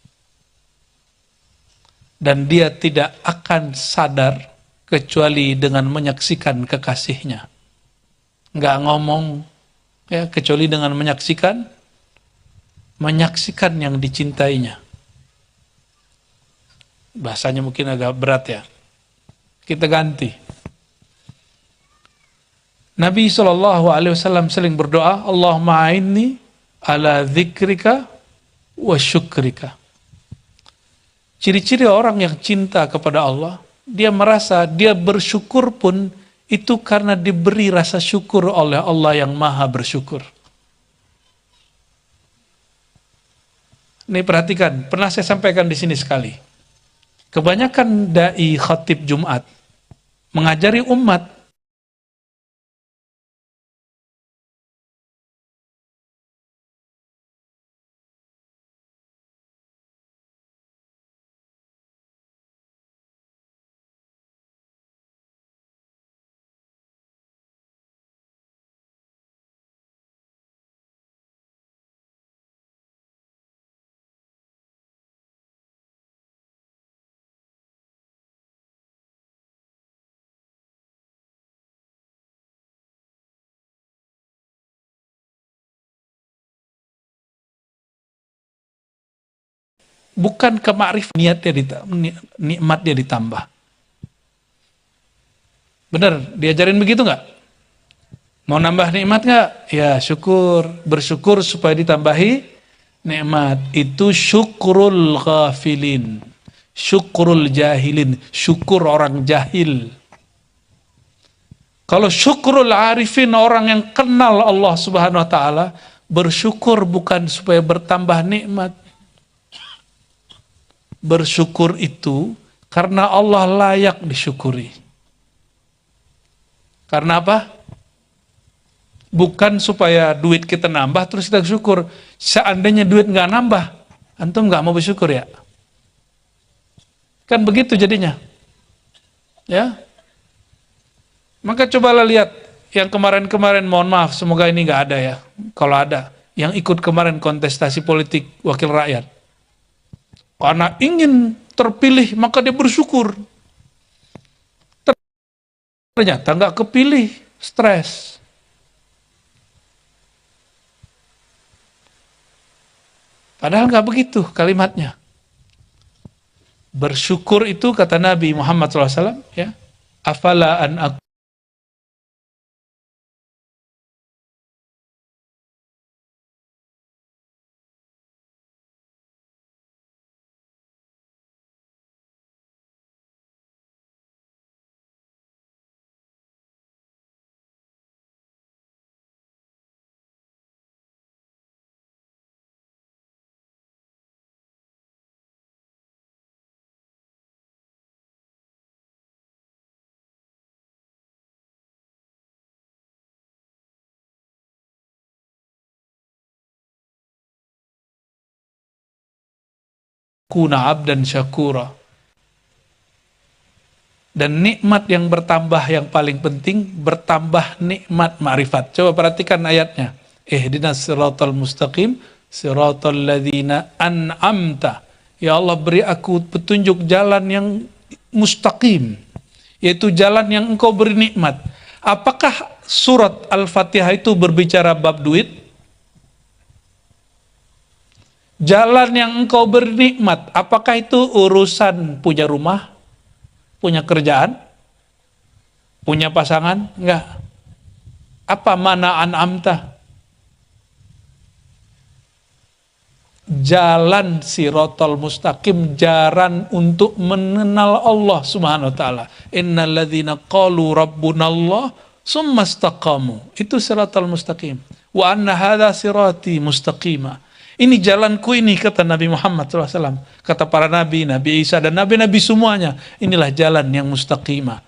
dan dia tidak akan sadar kecuali dengan menyaksikan kekasihnya. Nggak ngomong ya, kecuali dengan menyaksikan yang dicintainya. Bahasanya mungkin agak berat ya. Kita ganti. Nabi SAW sering berdoa, Allahumma a'inni ala dzikrika wa syukrika. Ciri-ciri orang yang cinta kepada Allah, dia merasa dia bersyukur pun itu karena diberi rasa syukur oleh Allah yang maha bersyukur. Ini perhatikan, pernah saya sampaikan di sini sekali. Kebanyakan dai khatib Jumat mengajari umat bukan ke ma'rifat, nikmat dia ditambah. Benar, diajarin begitu nggak? Mau nambah nikmat nggak? Ya syukur, bersyukur supaya ditambahi nikmat. Itu syukrul ghafilin, syukrul jahilin, syukur orang jahil. Kalau syukrul arifin, orang yang kenal Allah Subhanahu wa taala, bersyukur bukan supaya bertambah nikmat. Bersyukur itu karena Allah layak disyukuri. Karena apa? Bukan supaya duit kita nambah terus kita syukur. Seandainya duit nggak nambah, antum nggak mau bersyukur ya? Kan begitu jadinya. Ya. Maka cobalah lihat yang kemarin-kemarin, mohon maaf, semoga ini nggak ada ya. Kalau ada, yang ikut kemarin kontestasi politik wakil rakyat. Karena ingin terpilih, maka dia bersyukur. Ternyata nggak kepilih, stres. Padahal nggak begitu kalimatnya. Bersyukur itu kata Nabi Muhammad SAW, ya, afala an aku kuna abdan syakura. Dan nikmat yang bertambah yang paling penting, bertambah nikmat ma'rifat. Coba perhatikan ayatnya. Ihdinas siratal mustaqim, siratal ladzina an'amta. Ya Allah, beri aku petunjuk jalan yang mustaqim, yaitu jalan yang engkau beri nikmat. Apakah surat Al-Fatihah itu berbicara bab duit? Jalan yang engkau bernikmat, apakah itu urusan punya rumah, punya kerjaan, punya pasangan? Enggak. Apa mana an'amta? Jalan siratal mustaqim, jalan untuk mengenal Allah Subhanahu wa taala. Innal ladzina qalu rabbunallah tsumma istaqamu. Itu siratal mustaqim. Wa anna hadza sirati mustaqima. Ini jalanku ini, kata Nabi Muhammad SAW. Kata para nabi, Nabi Isa dan nabi-nabi semuanya. Inilah jalan yang mustaqimah.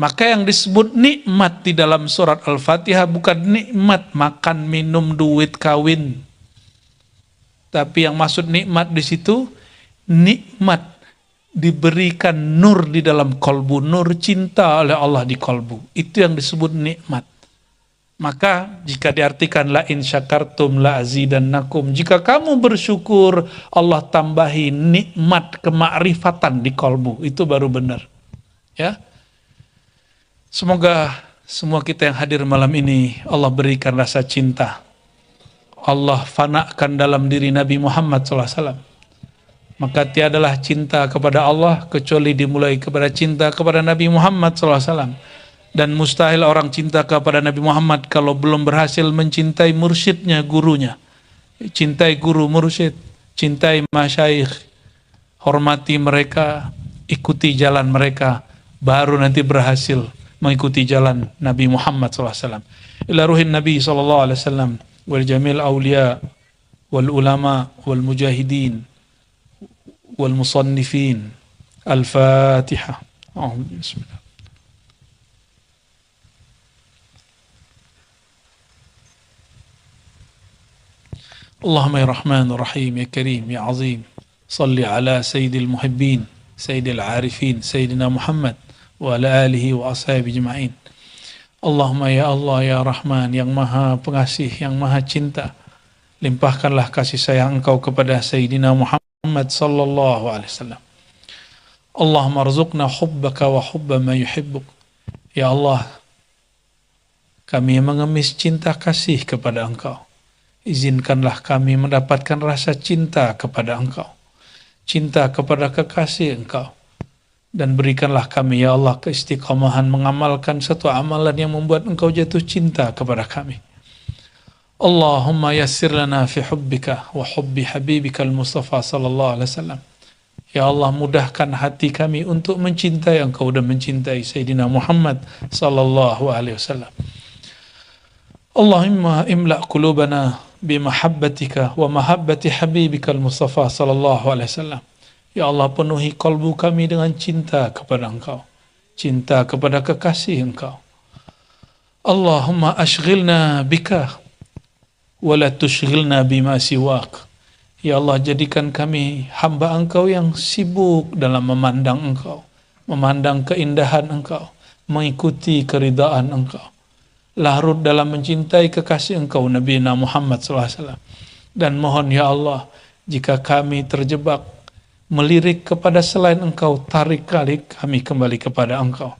Maka yang disebut nikmat di dalam surat Al-Fatihah bukan nikmat makan, minum, duit, kawin. Tapi yang maksud nikmat di situ, nikmat diberikan nur di dalam kolbu, nur cinta oleh Allah di kolbu. Itu yang disebut nikmat. Maka jika diartikan la in syakartum la azidannakum, jika kamu bersyukur Allah tambahi nikmat kemakrifatan di kolbu, itu baru benar. Ya. Semoga semua kita yang hadir malam ini Allah berikan rasa cinta. Allah fanakan dalam diri Nabi Muhammad SAW. Maka tiadalah cinta kepada Allah kecuali dimulai kepada cinta kepada Nabi Muhammad SAW. Dan mustahil orang cinta kepada Nabi Muhammad kalau belum berhasil mencintai mursyidnya, gurunya. Cintai guru mursyid, cintai masyayikh, hormati mereka, ikuti jalan mereka, baru nanti berhasil mengikuti jalan Nabi Muhammad SAW. Ila ruhin Nabi SAW, wal jamil awliya, wal ulama, wal mujahidin, wal musannifin. Al-Fatihah. Bismillah. اللهم يا رحمن الرحيم يا كريم يا عظيم صل على سيد المحبين سيد العارفين سيدنا محمد وعلى آله وأصحابه أجمعين. Allahumma ya Allah ya Rahman, yang maha pengasih, yang maha cinta, limpahkanlah kasih sayang Engkau kepada Sayyidina Muhammad sallallahu alaihi wasallam. Allahumma arzuqna hubbaka wa hubba ma yuhibbuk. Ya Allah, kami mengemis cinta kasih kepada Engkau. Izinkanlah kami mendapatkan rasa cinta kepada Engkau, cinta kepada kekasih Engkau, dan berikanlah kami ya Allah keistiqomahan mengamalkan satu amalan yang membuat Engkau jatuh cinta kepada kami. Allahumma yassir lana fi hubbika wa hubbi habibika al-Mustafa sallallahu alaihi wasallam. Ya Allah, mudahkan hati kami untuk mencintai Engkau dan mencintai Sayyidina Muhammad sallallahu alaihi wasallam. Allahumma imla' qulubana bimahabbatika wa mahabbati habibika al-Mustafa sallallahu alaihi wasallam. Ya Allah, penuhi kalbu kami dengan cinta kepada Engkau, cinta kepada kekasih Engkau. Allahumma ashghilna bika wa la tushghilna bima siwak. Ya Allah, jadikan kami hamba Engkau yang sibuk dalam memandang Engkau, memandang keindahan Engkau, mengikuti keridaan Engkau, larut dalam mencintai kekasih Engkau Nabi Muhammad SAW. Dan mohon ya Allah, jika kami terjebak melirik kepada selain Engkau, tarik kami kembali kepada Engkau.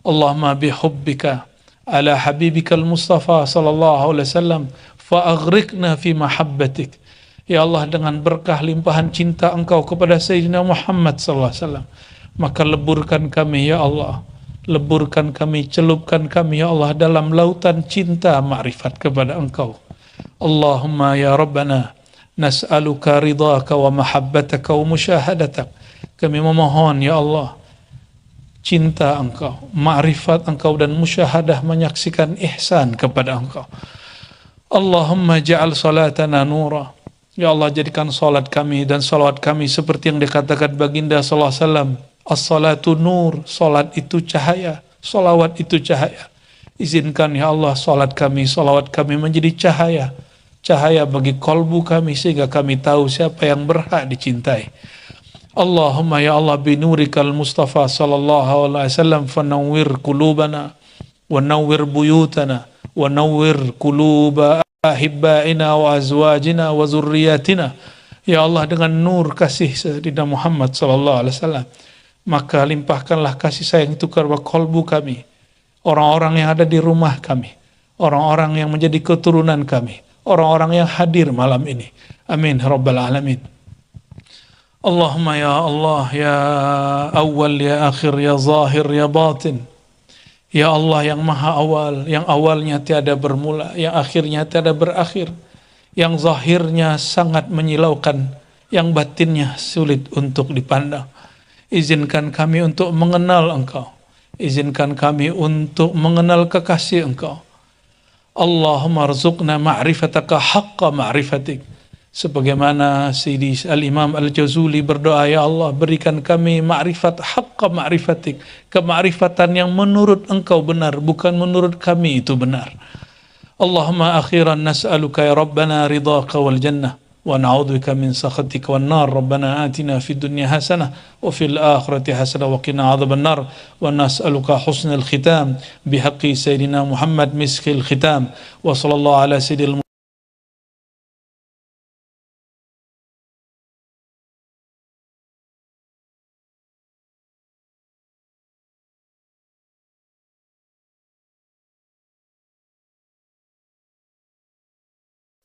Allahumma bihubbika ala habibika al-Mustafa sallallahu alaihi wasallam fa aghriqna fi mahabbatik. Ya Allah, dengan berkah limpahan cinta Engkau kepada Sayyidina Muhammad sallallahu alaihi wasallam, maka leburkan kami ya Allah, leburkan kami, celupkan kami ya Allah dalam lautan cinta ma'rifat kepada Engkau. Allahumma ya Rabbana nas'aluka ridhaka wa mahabbataka wa musyahadatak. Kami memohon ya Allah cinta Engkau, ma'rifat Engkau, dan musyahadah menyaksikan ihsan kepada Engkau. Allahumma ja'al salatana nura. Ya Allah, jadikan salat kami dan salawat kami seperti yang dikatakan baginda sallallahu alaihi wasallam, as-salatu nur, salat itu cahaya, salawat itu cahaya. Izinkan ya Allah salat kami, salawat kami menjadi cahaya, cahaya bagi kalbu kami, sehingga kami tahu siapa yang berhak dicintai. Allahumma ya Allah binurikal Mustafa sallallahu alaihi wasallam fanawwir qulubana wa nawwir buyutana wa nawwir quluba ahibbaina wa azwajina wa zurriyatina. Ya Allah, dengan nur kasih Sayyidina Muhammad sallallahu alaihi wasallam, maka limpahkanlah kasih sayang itu kepada kalbu kami, orang-orang yang ada di rumah kami, orang-orang yang menjadi keturunan kami, orang-orang yang hadir malam ini. Amin rabbal alamin. Allahumma ya Allah ya awal ya akhir ya zahir ya batin. Ya Allah yang maha awal, yang awalnya tiada bermula, yang akhirnya tiada berakhir, yang zahirnya sangat menyilaukan, yang batinnya sulit untuk dipandang. Izinkan kami untuk mengenal Engkau, izinkan kami untuk mengenal kekasih Engkau. Allahumma arzuqna ma'rifataka haqqa ma'rifatik. Sebagaimana Sayyidi Al-Imam Al-Jazuli berdoa, ya Allah, berikan kami ma'rifat haqqa ma'rifatik, kemakrifatan yang menurut Engkau benar, bukan menurut kami itu benar. Allahumma akhiran nas'aluka ya Rabbana ridhaka wal jannah ونعوذ بك من سخطك والنار ربنا آتنا في الدنيا حسنة وفي الآخرة حسنة وقنا عذاب النار ونسألك حسن الختام بحق سيدنا محمد مسك الختام وصلى الله على سيد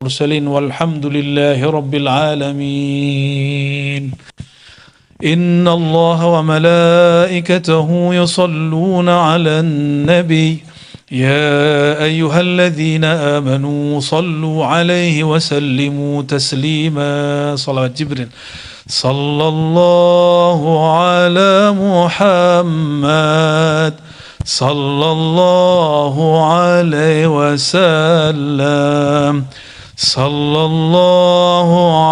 المرسلين والحمد لله رب العالمين. إن الله وملائكته يصلون على النبي يا أيها الذين آمنوا صلوا عليه وسلموا تسليما. صلوات جبريل. صلى الله على محمد صلى الله عليه وسلم. صلى الله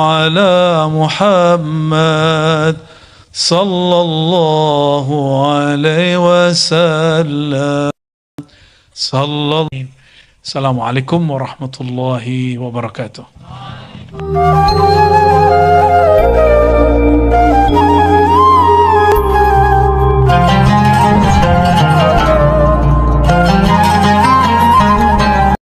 على محمد صلى الله عليه وسلم. Assalamualaikum warahmatullahi wabarakatuh.